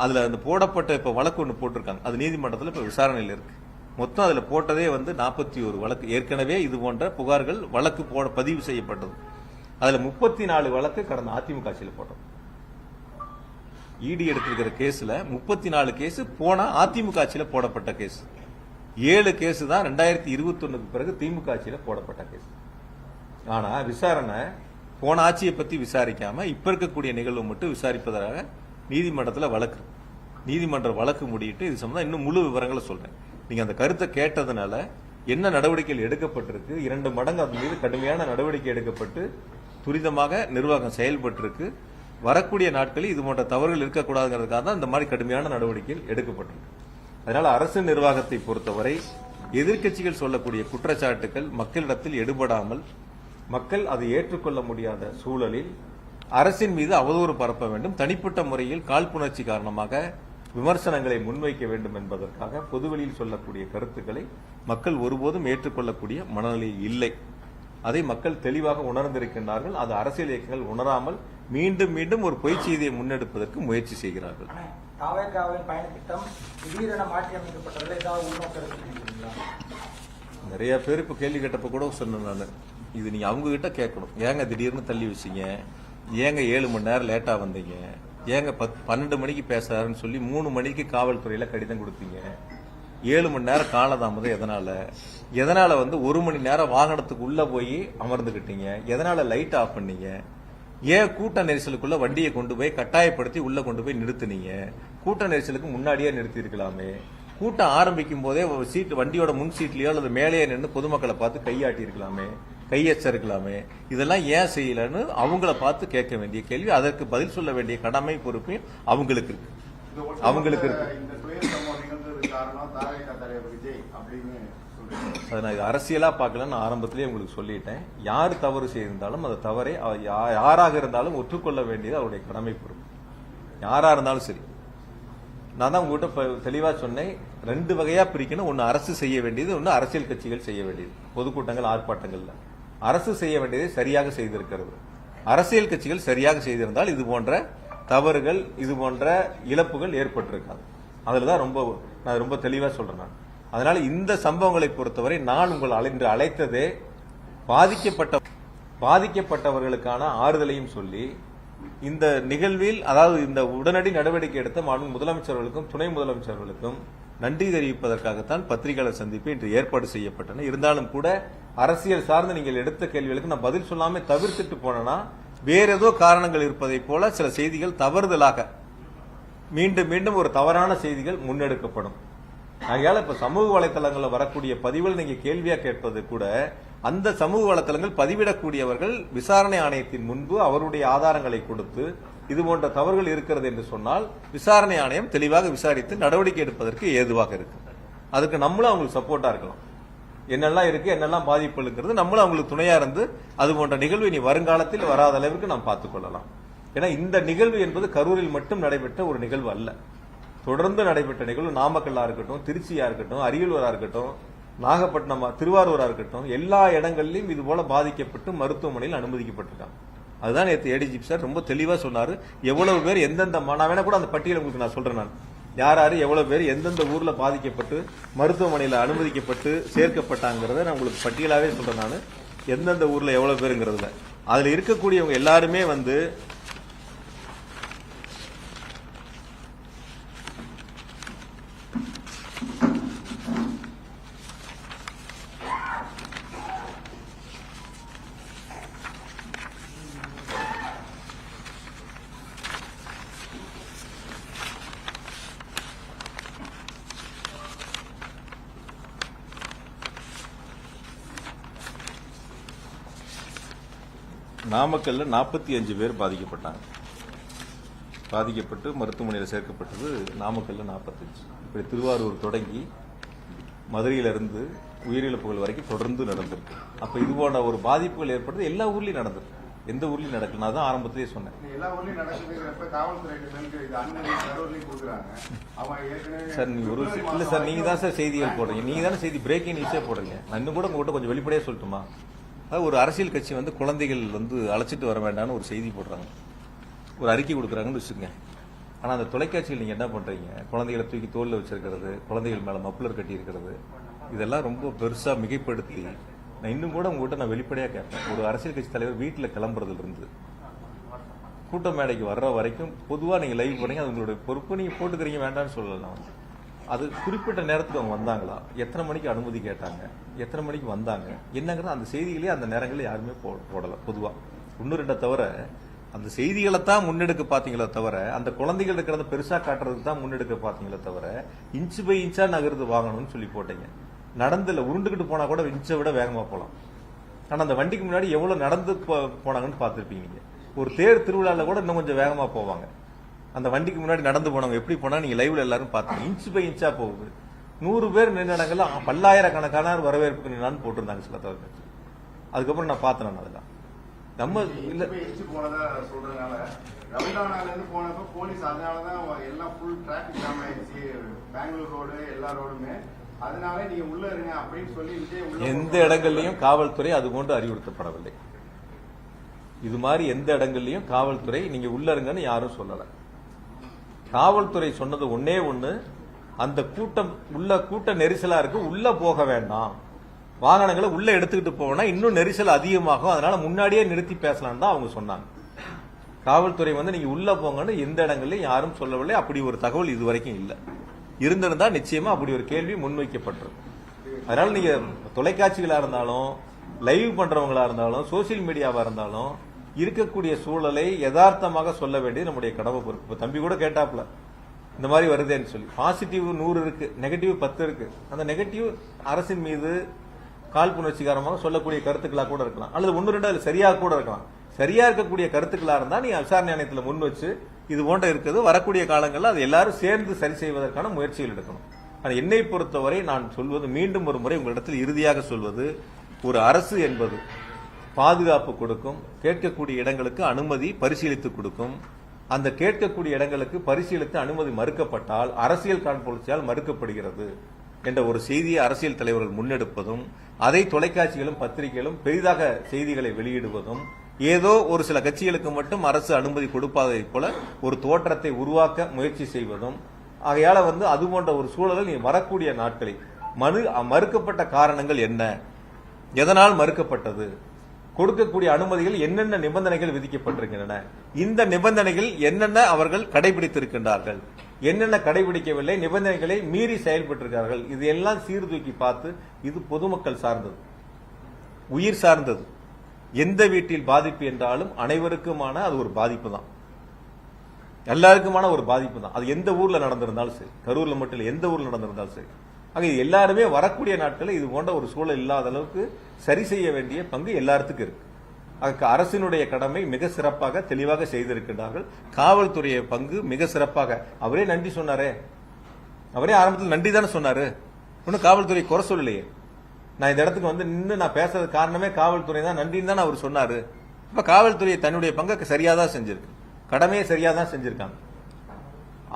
அதுல அந்த போடப்பட்ட இப்ப வழக்கு ஒன்று போட்டிருக்காங்க. அது நீதிமன்றத்தில் இப்ப விசாரணையில் இருக்கு. மொத்தம் அதுல போட்டதே வந்து 41 வழக்கு. ஏற்கனவே இது போன்ற புகார்கள் வழக்கு பதிவு செய்யப்பட்டது. அதுல 34 வழக்கு கடந்த அதிமுக ஆட்சியில் போட்டது. இடி எடுத்திருக்கிற கேஸ்ல 34 கேஸ் போன அதிமுக ஆட்சியில போடப்பட்ட கேஸ். 7 கேஸ் தான் 2021க்கு பிறகு திமுக ஆட்சியில போடப்பட்ட கேஸ். ஆனா விசாரணை போன ஆட்சியை பத்தி விசாரிக்காம இப்ப இருக்கக்கூடிய நிகழ்வு மட்டும் விசாரிப்பதாக நீதிமன்றத்தில் வழக்கு. நீதிமன்ற வழக்கு முடியிட்டு இது சம்பந்தம் இன்னும் முழு விவரங்களை சொல்றேன். நீங்க அந்த கருத்தை கேட்டதுனால என்ன நடவடிக்கைகள் எடுக்கப்பட்டிருக்கு, 2 மடங்கு அதன் மீது கடுமையான நடவடிக்கை எடுக்கப்பட்டு துரிதமாக நிர்வாகம் செயல்பட்டிருக்கு. வரக்கூடிய நாட்களில் இது போன்ற தவறுகள் இருக்கக்கூடாதுங்கிறதுக்காக தான் இந்த மாதிரி கடுமையான நடவடிக்கைகள் எடுக்கப்பட்டிருக்கு. அதனால அரசு நிர்வாகத்தை பொறுத்தவரை எதிர்க்கட்சிகள் சொல்லக்கூடிய குற்றச்சாட்டுகள் மக்களிடத்தில் எடுபடாமல் மக்கள் அதை ஏற்றுக்கொள்ள முடியாத சூழலில் அரசின் மீது அவதூறு பரப்ப வேண்டும், தனிப்பட்ட முறையில் காழ்ப்புணர்ச்சி காரணமாக விமர்சனங்களை முன்வைக்க வேண்டும் என்பதற்காக பொதுவெளியில் சொல்லக்கூடிய கருத்துக்களை மக்கள் ஒருபோதும் ஏற்றுக்கொள்ளக்கூடிய மனநிலையில் இல்லை. அதை மக்கள் தெளிவாக உணர்ந்திருக்கின்றார்கள். அது அரசியல் இயக்கங்கள் உணராமல் மீண்டும் மீண்டும் ஒரு பொய் செய்தியை முன்னெடுப்பதற்கு முயற்சி செய்கிறார்கள். தாவேகாவின் பயணத்திட்டம் திடீரென மாற்றி அமைக்கப்பட்டதில் ஏதாவது உள்நோக்கம் இருக்குங்களா? நிறைய பேர் இப்ப கேள்வி கேட்டப்ப கூட சொன்னேன் நான், இது நீங்க அவங்க கிட்ட கேட்கணும். ஏங்க திடீர்னு தள்ளி வச்சீங்க, ஏங்க 7 மணி நேரம் லேட்டா வந்தீங்க, ஏங்க 12 மணிக்கு பேசுறாருன்னு சொல்லி 3 மணிக்கு காவல்துறையில கடிதம் கொடுத்தீங்க, 7 மணி நேரம் காலதாமதம் எதனால வந்து 1 மணி நேரம் வாகனத்துக்கு உள்ள போய் அமர்ந்துகிட்டீங்க, எதனால லைட் ஆஃப் பண்ணீங்க, ஏன் கூட்ட நெரிசலுக்குள்ள வண்டியை கொண்டு போய் கட்டாயப்படுத்தி உள்ள கொண்டு போய் நிறுத்துனீங்க, கூட்ட நெரிசலுக்கு முன்னாடியே நிறுத்தி இருக்கலாமே, கூட்டம் ஆரம்பிக்கும் போதே சீட் வண்டியோட முன் சீட்லயோ அல்லது மேலேயே நின்று பொதுமக்களை பார்த்து கையாட்டி இருக்கலாமே, கையெச்சரிக்கலாமே, இதெல்லாம் ஏன் செய்யலன்னு அவங்கள பார்த்து கேட்க வேண்டிய கேள்வி. அதற்கு பதில் சொல்ல வேண்டிய கடமை பொறுப்பையும் அவங்களுக்கு இருக்கு. அதை நான் அரசியலா பார்க்கலன்னு ஆரம்பத்திலேயே உங்களுக்கு சொல்லிட்டேன். யார் தவறு செய்திருந்தாலும் அந்த தவறை யாராக இருந்தாலும் ஒற்றுக்கொள்ள வேண்டியது அவருடைய கடமை பொறுப்பு. யாரா இருந்தாலும் சரி. நான் தான் உங்ககிட்ட தெளிவா சொன்னேன், 2 வகையா பிரிக்கணும். ஒன்னு அரசு செய்ய வேண்டியது, ஒன்னு அரசியல் கட்சிகள் செய்ய வேண்டியது. பொதுக்கூட்டங்கள் ஆர்ப்பாட்டங்கள்ல அரசு செய்ய வேண்டியதை சரியாக செய்திருக்கிறது. அரசியல் கட்சிகள் சரியாக செய்திருந்தால் இது போன்ற தவறுகள், இது போன்ற இழப்புகள் ஏற்பட்டிருக்காது. அதுலதான் நான் ரொம்ப தெளிவா சொல்றேன் நான். அதனால இந்த சம்பவங்களை பொறுத்தவரை நான் உங்கள் அழைத்ததே பாதிக்கப்பட்டவர்களுக்கான ஆறுதலையும் சொல்லி இந்த நிகழ்வில், அதாவது இந்த உடனடி நடவடிக்கை எடுத்த மாண்பு முதலமைச்சர்களுக்கும் துணை முதலமைச்சர்களுக்கும் நன்றி தெரிவிப்பதற்காகத்தான் பத்திரிகையாளர் சந்திப்பு இன்று ஏற்பாடு செய்யப்பட்டன. இருந்தாலும் கூட அரசியல் சார்ந்து நீங்கள் எடுத்த கேள்விகளுக்கு நான் பதில் சொல்லாம தவிர்த்துட்டு போனா வேற ஏதோ காரணங்கள் இருப்பதை போல சில செய்திகள் தவறுதலாக மீண்டும் மீண்டும் ஒரு தவறான செய்திகள் முன்னெடுக்கப்படும். ஆகையால இப்ப சமூக வலைதளங்களில் வரக்கூடிய பதிவுகள் நீங்க கேள்வியா கேட்பது கூட, அந்த சமூக வலைதளங்கள் பதிவிடக்கூடியவர்கள் விசாரணை ஆணையத்தின் முன்பு அவருடைய ஆதாரங்களை கொடுத்து இது போன்ற தவறுகள் இருக்கிறது என்று சொன்னால் விசாரணை ஆணையம் தெளிவாக விசாரித்து நடவடிக்கை எடுப்பதற்கு ஏதுவாக இருக்கு. அதுக்கு நம்மளும் அவங்களுக்கு சப்போர்ட்டா இருக்கலாம். என்னெல்லாம் இருக்கு, என்னெல்லாம் பாதிப்பு இருக்கிறது, நம்மளும் அவங்களுக்கு துணையா இருந்து அது போன்ற நிகழ்வு இனி வருங்காலத்தில் வராத அளவுக்கு நாம் பார்த்துக் கொள்ளலாம். ஏன்னா இந்த நிகழ்வு என்பது கரூரில் மட்டும் நடைபெற்ற ஒரு நிகழ்வு அல்ல. தொடர்ந்து நடைபெற்ற நிகழ்வு நாமக்கல்லா இருக்கட்டும், திருச்சியா இருக்கட்டும், அரியலூரா இருக்கட்டும், நாகப்பட்டினம், திருவாரூரா இருக்கட்டும், எல்லா இடங்களிலும் இது போல பாதிக்கப்பட்டு மருத்துவமனையில் அனுமதிக்கப்பட்டிருக்காங்க. அதுதான் நேற்று ஏடிஜிபி சார் ரொம்ப தெளிவா சொன்னாரு. எவ்வளவு பேர் எந்தெந்த, நான் வேணா கூட அந்த பட்டியலை உங்களுக்கு நான் சொல்றேன். நான் யாரு எவ்வளவு பேர் எந்தெந்த ஊர்ல பாதிக்கப்பட்டு மருத்துவமனையில் அனுமதிக்கப்பட்டு சேர்க்கப்பட்டாங்கிறத நான் உங்களுக்கு பட்டியலாவே சொல்றேன். நான் எந்தெந்த ஊர்ல எவ்வளவு பேருங்கிறதுல அதுல இருக்கக்கூடியவங்க எல்லாருமே வந்து நாமக்கல்ல 45 பேர் பாதிக்கப்பட்டாங்க. பாதிக்கப்பட்டு மருத்துவமனையில் சேர்க்கப்பட்டது நாமக்கல்ல 45. இப்படி திருவாரூர் தொடங்கி மதுரையிலிருந்து உயிரிழப்புகள் வரைக்கும் தொடர்ந்து நடந்திருக்கு. அப்ப இது போன்ற ஒரு பாதிப்புகள் ஏற்படுறது எல்லா ஊர்லயும் நடந்திருக்கு. எந்த ஊர்லயும் நடக்கல. நான் தான் ஆரம்பத்திலேயே சொன்னேன். எல்லா ஊர்லயும் நடக்குதுங்கிறப்ப காவல்துறை இது அனுமதி சர்வர்லயும் கொடுக்குறாங்க. அவன் ஏற்கனவே சார் நீங்க ஒரு இல்ல சார், நீங்க தான் சார் செய்திகள் போடுறீங்க. நீங்க தானே செய்தி பிரேக்கிங் நியூஸே போடுறீங்க. நான் இன்னும் கூட உங்ககிட்ட கொஞ்சம் வெளிப்படையா சொல்லட்டுமா? அதாவது ஒரு அரசியல் கட்சி வந்து குழந்தைகள் வந்து அழைச்சிட்டு வர வேண்டாம்னு ஒரு செய்தி போடுறாங்க, ஒரு அறிக்கை கொடுக்குறாங்கன்னு வச்சுக்கோங்க. ஆனா அந்த தொலைக்காட்சியில் நீங்க என்ன பண்றீங்க? குழந்தைகளை தூக்கி தோல்ல வச்சிருக்கிறது, குழந்தைகள் மேல மப்ளர் கட்டி இருக்கிறது, இதெல்லாம் ரொம்ப பெருசா மிகைப்படுத்தி நான் இன்னும் கூட உங்ககிட்ட நான் வெளிப்படையா கேட்பேன். ஒரு அரசியல் கட்சி தலைவர் வீட்டில் கிளம்புறதுல இருந்து கூட்ட மேடைக்கு வர்ற வரைக்கும் பொதுவா நீங்க லைவ் போறீங்க, அது உங்களுடைய பொறுப்பு. நீங்க போட்டுக்கிறீங்க, வேண்டாம்னு சொல்லலாம். அது குறிப்பிட்ட நேரத்துக்கு அவங்க வந்தாங்களா, எத்தனை மணிக்கு அனுமதி கேட்டாங்க, எத்தனை மணிக்கு வந்தாங்க, என்னங்கிறது அந்த செய்திகளே அந்த நேரங்களில் யாருமே போடல. பொதுவா ஒன்னு ரெண்ட தவிர அந்த செய்திகளை தான் முன்னெடுக்க பாத்தீங்களே தவிர, அந்த குழந்தைகள் இருக்கிறத பெருசா காட்டுறதுக்கு தான் முன்னெடுக்க பாத்தீங்களே தவிர, இன்ச்சு பை இன்ச்சா நகர்ந்து வாங்கணும்னு சொல்லி போட்டீங்க. நடந்துல உருண்டுகிட்டு போனா கூட இன்ச்சை விட வேகமா போலாம். ஆனா அந்த வண்டிக்கு முன்னாடி எவ்வளவு நடந்து போனாங்கன்னு பாத்துருப்பீங்க. நீங்க ஒரு தேர் திருவிழால கூட இன்னும் கொஞ்சம் வேகமா போவாங்க. அந்த வண்டிக்கு முன்னாடி நடந்து போனவங்க எப்படி போனா நீங்க லைவ்ல எல்லாரும் பாத்தீங்க. இன்ச்சு பை இன்ச்சா போகுது. 100 பேர் நின்ன இடங்கள்ல பல்லாயிரக்கணக்கான வரவேற்புக்கு நின்னான்னு போட்டிருந்தாங்க சில தவிர. அதுக்கப்புறம் நான் பார்த்தேன். அதெல்லாம் நம்ம இல்ல போனதா சொல்றதுனால ரவுண்டானால இருந்து போனப்ப போலீஸ் அதனாலதான் எல்லாம் ஃபுல் டிராபிக் ஜாம் ஆயிடுச்சு. பெங்களூர் ரோடு எல்லா ரோடுமே. அதனால நீங்க உள்ள இருங்க அப்படின்னு சொல்லி எந்த இடங்கள்லயும் காவல்துறை அது போன்று அறிவுறுத்தப்படவில்லை. இது மாதிரி எந்த இடங்கள்லயும் காவல்துறை நீங்க உள்ள இருங்கன்னு யாரும் சொல்லல. காவல்துறை சொன்னது ஒன்னே ஒண்ணு, அந்த கூட்டம் உள்ள கூட்ட நெரிசலா இருக்கு, உள்ள போக வேண்டாம், வாகனங்களை உள்ள எடுத்துக்கிட்டு போனா இன்னும் நெரிசல் அதிகமாகும், அதனால முன்னாடியே நிறுத்தி பேசலாம் தான் அவங்க சொன்னாங்க. காவல்துறை வந்து நீங்க உள்ள போங்கன்னு எந்த இடங்கள்லயும் யாரும் சொல்லவில்லை. அப்படி ஒரு தகவல் இது வரைக்கும் இல்ல. இருந்திருந்தா நிச்சயமா அப்படி ஒரு கேள்வி முன்வைக்கப்பட்டிருக்கும். அதனால நீங்க தொலைக்காட்சிகளா இருந்தாலும், லைவ் பண்றவங்களா இருந்தாலும், சோசியல் மீடியாவா இருந்தாலும் இருக்கக்கூடிய சூழலை யதார்த்தமாக சொல்ல வேண்டியது நம்முடைய கடமை பொறுப்பு. இப்ப தம்பி கூட கேட்டாப்ல இந்த மாதிரி வருதேன்னு சொல்லி. பாசிட்டிவ் 100 இருக்கு, நெகட்டிவ் 10 இருக்கு. அந்த நெகட்டிவ் அரசின் மீது காழ்ப்புணர்ச்சிகரமாக சொல்லக்கூடிய கருத்துக்களா கூட இருக்கலாம், அல்லது 1-2 அது சரியா கூட இருக்கலாம். சரியா இருக்கக்கூடிய கருத்துக்களா இருந்தா நீ விசாரணை ஆணையத்தில் முன் வச்சு இது போன்ற இருக்குது, வரக்கூடிய காலங்களில் அது எல்லாரும் சேர்ந்து சரி செய்வதற்கான முயற்சிகள் எடுக்கணும். ஆனால் என்னை பொறுத்தவரை நான் சொல்வது, மீண்டும் ஒரு முறை உங்களிடத்தில் இறுதியாக சொல்வது, ஒரு அரசு என்பது பாதுகாப்பு கொடுக்கும், கேட்கக்கூடிய இடங்களுக்கு அனுமதி பரிசீலித்து கொடுக்கும். அந்த கேட்கக்கூடிய இடங்களுக்கு பரிசீலித்து அனுமதி மறுக்கப்பட்டால் அரசியல் காழ்ப்புணர்ச்சியால் மறுக்கப்படுகிறது என்ற ஒரு செய்தியை அரசியல் தலைவர்கள் முன்னெடுப்பதும், அதை தொலைக்காட்சிகளும் பத்திரிகைகளும் பெரிதாக செய்திகளை வெளியிடுவதும், ஏதோ ஒரு சில கட்சிகளுக்கு மட்டும் அரசு அனுமதி கொடுப்பதை போல ஒரு தோற்றத்தை உருவாக்க முயற்சி செய்வதும், ஆகையால வந்து அது போன்ற ஒரு சூழலில் நீ வரக்கூடிய நாட்களில் மறுக்கப்பட்ட காரணங்கள் என்ன, எதனால் மறுக்கப்பட்டது, கொடுக்கக்கூடிய அனுமதிகள் என்னென்ன நிபந்தனைகள் விதிக்கப்பட்டிருக்கின்றன, இந்த நிபந்தனைகள் என்னென்ன அவர்கள் கடைபிடித்திருக்கின்றார்கள், என்னென்ன கடைபிடிக்கவில்லை, நிபந்தனைகளை மீறி செயல்பட்டிருக்கிறார்கள், இது எல்லாம் சீர்தூக்கி பார்த்து இது பொதுமக்கள் சார்ந்தது, உயிர் சார்ந்தது. எந்த வீட்டில் பாதிப்பு என்றாலும் அனைவருக்குமான அது ஒரு பாதிப்பு தான், எல்லாருக்குமான ஒரு பாதிப்பு தான். அது எந்த ஊர்ல நடந்திருந்தாலும் சரி, கரூர்ல மட்டும் இல்லை, எந்த ஊர்ல நடந்திருந்தாலும் சரி. ஆக எல்லாருமே வரக்கூடிய நாட்களில் இது போன்ற ஒரு சூழல் இல்லாத அளவுக்கு சரி செய்ய வேண்டிய பங்கு எல்லாத்துக்கும் இருக்கு. அரசினுடைய கடமை மிக சிறப்பாக தெளிவாக செய்திருக்கின்றார்கள். காவல்துறைய பங்கு மிக சிறப்பாக, அவரே நன்றி சொன்னாரே, அவரே ஆரம்பத்தில் நன்றி தானே சொன்னாரு, ஒன்னும் காவல்துறை குறை சொல்லலையே. நான் இந்த இடத்துக்கு வந்து நின்று நான் பேசுறது காரணமே காவல்துறை தான், நன்றின்னு தான் அவர் சொன்னாரு. இப்ப காவல்துறை தன்னுடைய பங்கை சரியாதான் செஞ்சிருக்கு, கடமையை சரியாதான் செஞ்சிருக்காங்க.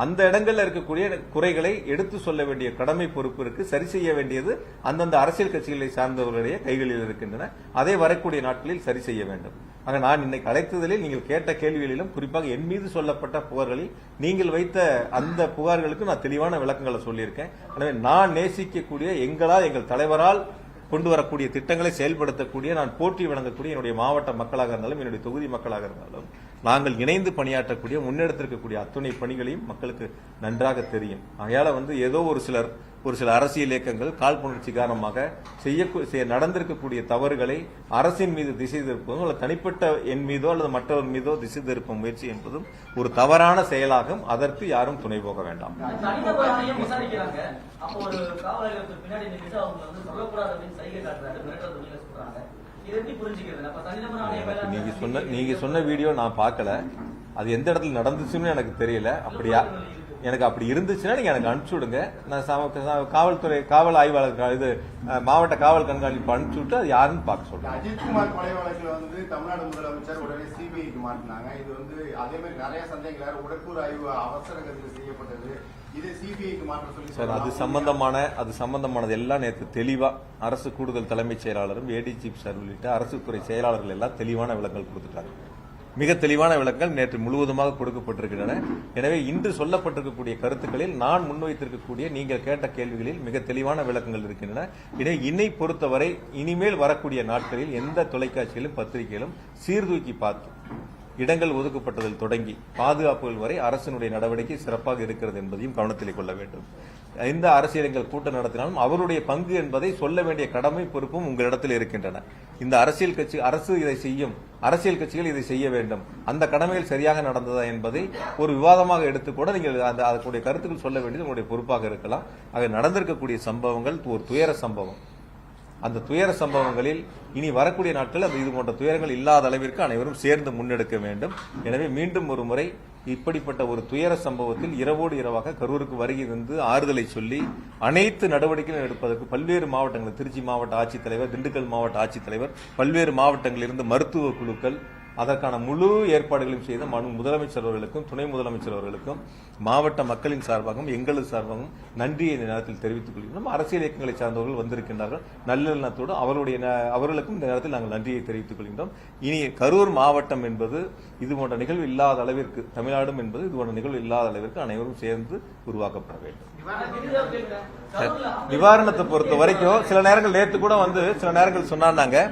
அந்த இடங்கள்ல இருக்கக்கூடிய குறைகளை எடுத்து சொல்ல வேண்டிய கடமை பொறுப்பு இருக்கு, சரி செய்ய வேண்டியது அந்தந்த அரசியல் கட்சிகளை சார்ந்தவர்களுடைய கைகளில் இருக்கின்றன. அதை வரக்கூடிய நாட்களில் சரி செய்ய வேண்டும். ஆக நான் இன்னைக்கு அழைத்ததில் நீங்கள் கேட்ட கேள்விகளிலும், குறிப்பாக என் மீது சொல்லப்பட்ட புகார்களில் நீங்கள் வைத்த அந்த புகார்களுக்கு நான் தெளிவான விளக்கங்களை சொல்லியிருக்கேன். எனவே நான் நேசிக்கக்கூடிய, எங்களால், எங்கள் தலைவரால் கொண்டு வரக்கூடிய திட்டங்களை செயல்படுத்தக்கூடிய, நான் போற்றி வழங்கக்கூடிய என்னுடைய மாவட்ட மக்களாக இருந்தாலும், என்னுடைய தொகுதி மக்களாக இருந்தாலும், நாங்கள் இணைந்து பணியாற்றக்கூடிய, முன்னெடுத்திருக்கக்கூடிய அத்துணை பணிகளையும் மக்களுக்கு நன்றாக தெரியும். ஆகையால வந்து ஏதோ ஒரு சில அரசியல் இயக்கங்கள் காழ்ப்புணர்ச்சி காரணமாக நடந்திருக்கக்கூடிய தவறுகளை அரசின் மீது திசை திருப்பதும், அல்லது தனிப்பட்ட என் மீதோ அல்லது மற்றவர் மீதோ திசை திருப்ப முயற்சி என்பதும் ஒரு தவறான செயலாகும். அதற்கு யாரும் துணை போக வேண்டாம். இதை எப்படி புரிஞ்சுக்கிறது? அப்ப தனிநபர் ஆணைய மேல நீங்க சொன்ன வீடியோ நான் பார்க்கல. அது எந்த இடத்துல நடந்துச்சுன்னு எனக்கு தெரியல. அப்படியா எனக்கு அப்படி இருந்துச்சுன்னா நீங்க எனக்கு அனுப்பிச்சு விடுங்க. நான் காவல்துறை காவல் ஆய்வாளர் இது மாவட்ட காவல் கண்காணிப்பு அனுப்பிச்சு விட்டு அது யாருன்னு பார்க்க சொல்றேன். அஜித்குமார் கொலை வழக்குல வந்து தமிழ்நாடு முதலமைச்சர் உடனே சிபிஐக்கு மாட்டினாங்க. இது வந்து அதே மாதிரி நிறைய சந்தேகங்கள் உடற்கூறு ஆய்வு அவசர கதியில் செய்யப்பட்டது. இது சிபிஐக்கு மாற்ற சொல்லி சார் அது சம்பந்தமானது எல்லாம் நேற்று தெளிவா அரசு கூடுதல் தலைமைச் செயலாளரும் ஏடிஜிபி சார் உள்ளிட்ட அரசு துறை செயலாளர்கள் எல்லாம் தெளிவான விளக்கங்கள் கொடுத்துட்டாங்க. மிக தெளிவான விளக்கங்கள் நேற்று முழுவதுமாக கொடுக்கப்பட்டிருக்கின்றன. எனவே இன்று சொல்லப்பட்டிருக்கக்கூடிய கருத்துக்களில் நான் முன்வைத்திருக்கக்கூடிய நீங்கள் கேட்ட கேள்விகளில் மிக தெளிவான விளக்கங்கள் இருக்கின்றன. இதை இன்னை பொறுத்தவரை இனிமேல் வரக்கூடிய நாட்களில் எந்த தொலைக்காட்சியிலும் பத்திரிகையிலும் சீர்தூக்கி பார்த்து இடங்கள் ஒதுக்கப்பட்டதில் தொடங்கி பாதுகாப்புகள் வரை அரசினுடைய நடவடிக்கை சிறப்பாக இருக்கிறது என்பதையும் கவனத்தில் கொள்ள வேண்டும். எந்த அரசியல் கூட்டம் நடத்தினாலும் அவருடைய பங்கு என்பதை சொல்ல வேண்டிய கடமை பொறுப்பும் உங்களிடத்தில் இருக்கின்றன. இந்த அரசியல் கட்சி அரசு இதை செய்யும், அரசியல் கட்சிகள் இதை செய்ய வேண்டும், அந்த கடமைகள் சரியாக நடந்ததா என்பதை ஒரு விவாதமாக எடுத்துக்கூட நீங்கள் அதற்குடைய கருத்துக்கள் சொல்ல வேண்டியது உங்களுடைய பொறுப்பாக இருக்கலாம். ஆக நடந்திருக்கக்கூடிய சம்பவங்கள் ஒரு துயர சம்பவம். அந்த துயர சம்பவங்களில் இனி வரக்கூடிய நாட்கள் அந்த இது போன்ற துயரங்கள் இல்லாத அளவிற்கு அனைவரும் சேர்ந்து முன்னெடுக்க வேண்டும். எனவே மீண்டும் ஒரு முறை இப்படிப்பட்ட ஒரு துயர சம்பவத்தில் இரவோடு இரவாக கரூருக்கு வருகை இருந்து ஆறுதலை சொல்லி அனைத்து நடவடிக்கைகளும் எடுப்பதற்கு பல்வேறு மாவட்டங்கள் திருச்சி மாவட்ட ஆட்சித்தலைவர், திண்டுக்கல் மாவட்ட ஆட்சித்தலைவர், பல்வேறு மாவட்டங்களிலிருந்து மருத்துவ குழுக்கள் அதற்கான முழு ஏற்பாடுகளையும் செய்த முதலமைச்சர் அவர்களுக்கும் துணை முதலமைச்சர் அவர்களுக்கும் மாவட்ட மக்களின் சார்பாகவும் எங்களது சார்பாகவும் நன்றியை இந்த நேரத்தில் தெரிவித்துக் கொள்கிறோம். அரசியல் இயக்கங்களை சார்ந்தவர்கள் வந்திருக்கின்றார்கள். நல்லெண்ணத்தோடு அவர்களுக்கும் இந்த நேரத்தில் நாங்கள் நன்றியை தெரிவித்துக் கொள்கின்றோம். இனி கரூர் மாவட்டம் என்பது இது போன்ற நிகழ்வு இல்லாத அளவிற்கு, தமிழ்நாடும் என்பது இது போன்ற நிகழ்வு இல்லாத அளவிற்கு அனைவரும் சேர்ந்து உருவாக்கப்பட வேண்டும். நிவாரணத்தை பொறுத்த வரைக்கும் சில நேரங்கள் நேற்று கூட வந்து சில நேரங்கள் சொன்னாங்க,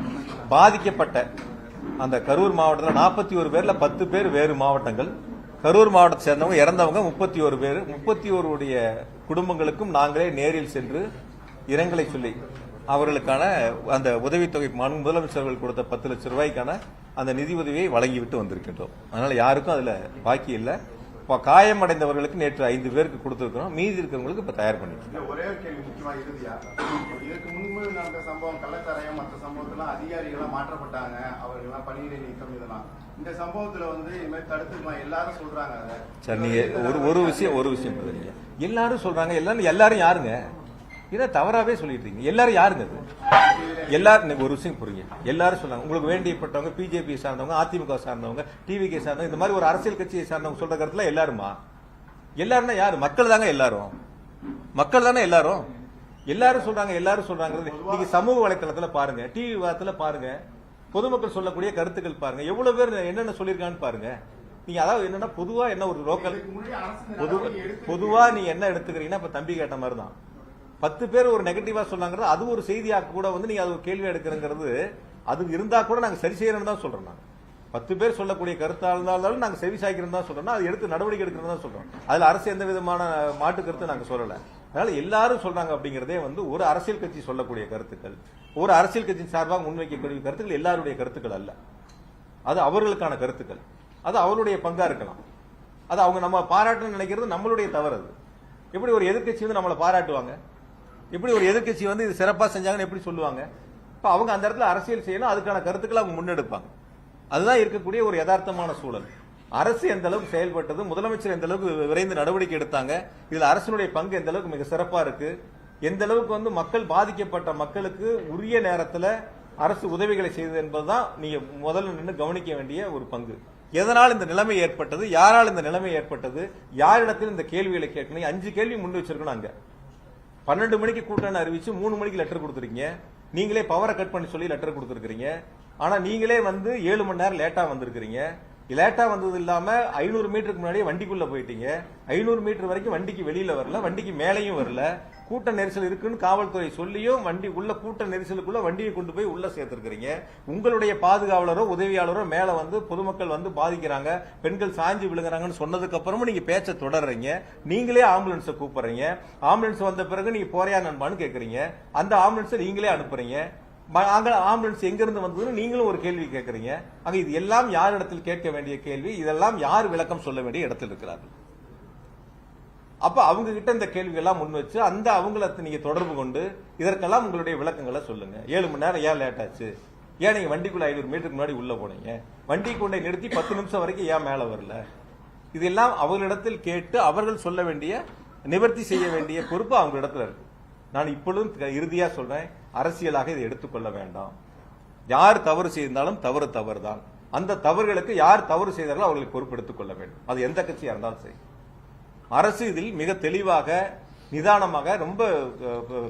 பாதிக்கப்பட்ட அந்த கரூர் மாவட்டத்தில் 41 பேர்ல 10 பேர் வேறு மாவட்டங்கள், கரூர் மாவட்டத்தை சேர்ந்தவங்க இறந்தவங்க 31 பேர். 31 குடும்பங்களுக்கும் நாங்களே நேரில் சென்று இரங்கலை சொல்லி அவர்களுக்கான அந்த உதவித்தொகை முதலமைச்சர்கள் கொடுத்த 10 லட்சம் ரூபாய்க்கான அந்த நிதி உதவியை வழங்கிவிட்டு வந்திருக்கின்றோம். அதனால யாருக்கும் அதுல பாக்கி இல்லை. காயமடைந்தவர்களுக்கு நேற்று 5 பேருக்கு கொடுத்திருக்கிறோம். மீதி இருக்கிறவங்களுக்கு இப்ப தயார் பண்ணிருக்கோம். ஒரே ஒரு கேள்வி முக்கியமா இறுதியா, இதற்கு முன்பு நடந்த சம்பவம் கள்ளச்சாராயம் மற்ற சம்பவத்தெல்லாம் அதிகாரிகள் மாற்றப்பட்டாங்க, அவர்கள்லாம் பணியிடை நீக்கம், இதெல்லாம் இந்த சம்பவத்துல வந்து இனிமேல் தடுத்துக்கலாம் எல்லாரும் சொல்றாங்க. சார் நீங்க ஒரு விஷயம் பதினீங்க, எல்லாரும் சொல்றாங்க. எல்லாரும் யாருங்க? இதை தவறாவே சொல்லிட்டு இருக்கீங்க. எல்லாரும் யாருங்க? அது எல்லாரும் ஒரு விஷயம் புரியுங்க. எல்லாரும் சொல்றாங்க உங்களுக்கு வேண்டியப்பட்டவங்க, பிஜேபி சார்ந்தவங்க, அதிமுக சார்ந்தவங்க, டிவிகே சார்ந்தவங்க, இந்த மாதிரி ஒரு அரசியல் கட்சியை சார்ந்தவங்க சொல்ற கருத்துல எல்லாருமா? எல்லாருன்னா யாரு? மக்கள் தாங்க எல்லாரும். மக்கள் தானே எல்லாரும். எல்லாரும் சொல்றாங்க. நீங்க சமூக வலைத்தளத்துல பாருங்க, டிவி வாரத்துல பாருங்க, பொதுமக்கள் சொல்லக்கூடிய கருத்துக்கள் பாருங்க, எவ்வளவு பேர் என்னென்ன சொல்லிருக்கான்னு பாருங்க. நீங்க அதாவது என்னன்னா பொதுவா என்ன ஒரு லோக்கல் பொதுவா நீங்க என்ன எடுத்துக்கிறீங்கன்னா இப்ப தம்பி கேட்ட மாதிரி தான் 10 பேர் ஒரு நெகட்டிவா சொன்னாங்கிறது அது ஒரு செய்தியாக கூட வந்து நீங்க அது ஒரு கேள்வி எடுக்கிறங்கிறது அது இருந்தா கூட நாங்க சரி செய்யறோம்னு தான் சொல்றோம். நாங்க 10 பேர் சொல்லக்கூடிய கருத்தா இருந்தாலும் நாங்க செவி சாய்க்கிறோம் தான் சொல்றோம். அது எடுத்து நடவடிக்கை எடுக்கிறது தான் சொல்றோம். அதுல அரசு எந்த விதமான மாற்று கருத்து நாங்க சொல்லல. அதனால எல்லாரும் சொல்றாங்க அப்படிங்கறதே வந்து ஒரு அரசியல் கட்சி சொல்லக்கூடிய கருத்துக்கள், ஒரு அரசியல் கட்சி சார்பாக முன்வைக்கக்கூடிய கருத்துக்கள் எல்லாருடைய கருத்துக்கள் அல்ல. அது அவர்களுக்கான கருத்துக்கள். அது அவருடைய பங்கா இருக்கலாம். அது அவங்க நம்ம பாராட்டணும்னு நினைக்கிறது நம்மளுடைய தவறு. அது எப்படி ஒரு எதிர்கட்சி வந்து நம்மளை பாராட்டுவாங்க? எப்படி ஒரு எதிர்கட்சி வந்து இது சிறப்பா செஞ்சாங்கன்னு எப்படி சொல்லுவாங்க? இப்ப அவங்க அந்த இடத்துல அரசியல் செய்யணும், அதுக்கான கருத்துக்களை அவங்க முன்னெடுப்பாங்க. அதுதான் இருக்கக்கூடிய ஒரு யதார்த்தமான சூழல். அரசு எந்த அளவுக்கு செயல்பட்டது, முதலமைச்சர் எந்த அளவுக்கு விரைந்து நடவடிக்கை எடுத்தாங்க, இதுல அரசினுடைய பங்கு எந்த அளவுக்கு மிக சிறப்பா இருக்கு, எந்த அளவுக்கு வந்து மக்கள் பாதிக்கப்பட்ட மக்களுக்கு உரிய நேரத்தில் அரசு உதவிகளை செய்தது என்பதுதான் நீங்க முதல்ல நின்று கவனிக்க வேண்டிய ஒரு பங்கு. எதனால் இந்த நிலைமை ஏற்பட்டது, யாரால் இந்த நிலைமை ஏற்பட்டது, யாரிடத்தில் இந்த கேள்விகளை கேட்கணும். 5 கேள்வி முன் வச்சிருக்கணும். அங்க 12 மணிக்கு கூட்டம் அறிவிச்சு 3 மணிக்கு லெட்டர் கொடுத்துருக்கீங்க. நீங்களே பவரை கட் பண்ணி சொல்லி லெட்டர் கொடுத்துருக்கீங்க. ஆனா நீங்களே வந்து 7 மணி நேரம் லேட்டா வந்திருக்கீங்க. லேட்டா வந்தது இல்லாம 500 மீட்டருக்கு முன்னாடியே வண்டிக்குள்ள போயிட்டீங்க. 500 மீட்டர் வரைக்கும் வண்டிக்கு வெளியில வரல, வண்டிக்கு மேலையும் வரல. கூட்ட நெரிசல் இருக்குன்னு காவல்துறை சொல்லியும் வண்டி உள்ள கூட்ட நெரிசலுக்குள்ள வண்டியை கொண்டு போய் உள்ள சேர்த்திருக்கிறீங்க. உங்களுடைய பாதுகாவலரோ உதவியாளரோ மேல வந்து பொதுமக்கள் வந்து பாதிக்கிறாங்க, பெண்கள் சாஞ்சி விழுங்குறாங்கன்னு சொன்னதுக்கு அப்புறமும் நீங்க பேச்ச தொடர்றீங்க. நீங்களே ஆம்புலன்ஸை கூப்பிடுறீங்க. ஆம்புலன்ஸ் வந்த பிறகு நீங்க போறியா நண்பான்னு கேக்குறீங்க. அந்த ஆம்புலன்ஸை நீங்களே அனுப்புறீங்க. ஆம்புலன்ஸ் எங்க இருந்து வந்ததுன்னு நீங்களும் ஒரு கேள்வி கேட்கறீங்க. அங்க இது எல்லாம் யார் இடத்தில் கேட்க வேண்டிய கேள்வி, இதெல்லாம் யார் விளக்கம் சொல்ல வேண்டிய இடத்தில் இருக்கிறார்கள். அப்ப அவங்க கிட்ட இந்த கேள்வி எல்லாம் முன் வச்சு அந்த அவங்கள நீங்க தொடர்பு கொண்டு இதற்கெல்லாம் உங்களுடைய விளக்கங்களை சொல்லுங்க. 7 மணி நேரம் ஏன் லேட் ஆச்சு, ஏன் நீங்க வண்டிக்குள்ள 500 மீட்டருக்கு முன்னாடி உள்ள போனீங்க? வண்டி கொண்டை நிறுத்தி 10 நிமிஷம் வரைக்கும் ஏன் மேல வரல? இதெல்லாம் அவர்களிடத்தில் கேட்டு அவர்கள் சொல்ல வேண்டிய, நிவர்த்தி செய்ய வேண்டிய பொறுப்பு அவங்க இடத்துல இருக்கு. நான் இப்பொழுதும் இறுதியா சொல்றேன், அரசியலாக இதை எடுத்துக்கொள்ள வேண்டாம். யார் தவறு செய்தாலும் தவறு தான். அந்த தவறுகளுக்கு யார் தவறு செய்தார்களோ அவர்களுக்கு பொறுப்பெடுத்துக் கொள்ள வேண்டும். அது எந்த கட்சியா இருந்தாலும் சரி. அரசு இதில் மிக தெளிவாக, நிதானமாக, ரொம்ப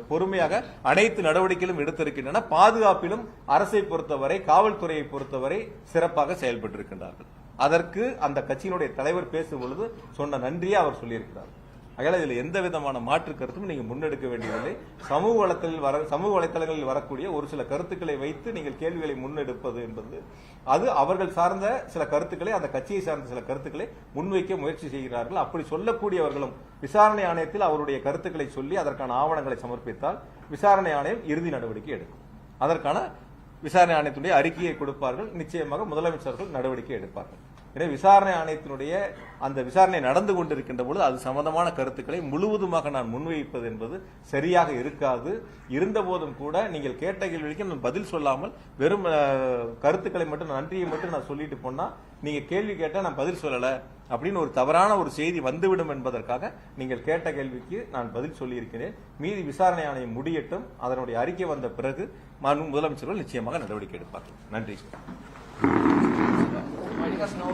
பொறுமையாக அனைத்து நடவடிக்கைகளும் எடுத்திருக்கின்றன. பாதுகாப்பிலும் அரசை பொறுத்தவரை, காவல்துறையை பொறுத்தவரை சிறப்பாக செயல்பட்டிருக்கின்றார்கள். அதற்கு அந்த கட்சியினுடைய தலைவர் பேசும் பொழுது சொன்ன நன்றியை அவர் சொல்லியிருக்கிறார். அதனால இதுல எந்த விதமான மாற்று கருத்தும் நீங்க முன்னெடுக்க வேண்டியதில்லை. சமூக வலைத்தளங்களில் வரக்கூடிய ஒரு சில கருத்துக்களை வைத்து நீங்கள் கேள்விகளை முன்னெடுப்பது என்பது அது அவர்கள் சார்ந்த சில கருத்துக்களை, அந்த கட்சியை சார்ந்த சில கருத்துக்களை முன்வைக்க முயற்சி செய்கிறார்கள். அப்படி சொல்லக்கூடியவர்களும் விசாரணை ஆணையத்தில் அவருடைய கருத்துக்களை சொல்லி அதற்கான ஆவணங்களை சமர்ப்பித்தால் விசாரணை ஆணையம் இறுதி நடவடிக்கை எடுக்கும். அதற்கான விசாரணை ஆணையத்துடைய அறிக்கையை கொடுப்பார்கள். நிச்சயமாக முதலமைச்சர்கள் நடவடிக்கை எடுப்பார்கள். எனவே விசாரணை ஆணையத்தினுடைய அந்த விசாரணை நடந்து கொண்டிருக்கின்ற பொழுது அது சம்பந்தமான கருத்துக்களை முழுவதுமாக நான் முன்வைப்பது என்பது சரியாக இருக்காது. இருந்த போதும் கூட நீங்கள் கேட்ட கேள்விக்கு நான் பதில் சொல்லாமல் வெறும் கருத்துக்களை மட்டும், நன்றியை மட்டும் நான் சொல்லிட்டு போனா, நீங்க கேள்வி கேட்டா நான் பதில் சொல்லல அப்படின்னு ஒரு தவறான ஒரு செய்தி வந்துவிடும் என்பதற்காக நீங்கள் கேட்ட கேள்விக்கு நான் பதில் சொல்லியிருக்கிறேன். மீதி விசாரணை ஆணையம் முடியட்டும். அதனுடைய அறிக்கை வந்த பிறகு முதலமைச்சர்கள் நிச்சயமாக நடவடிக்கை எடுப்பார்கள். நன்றி. Let us know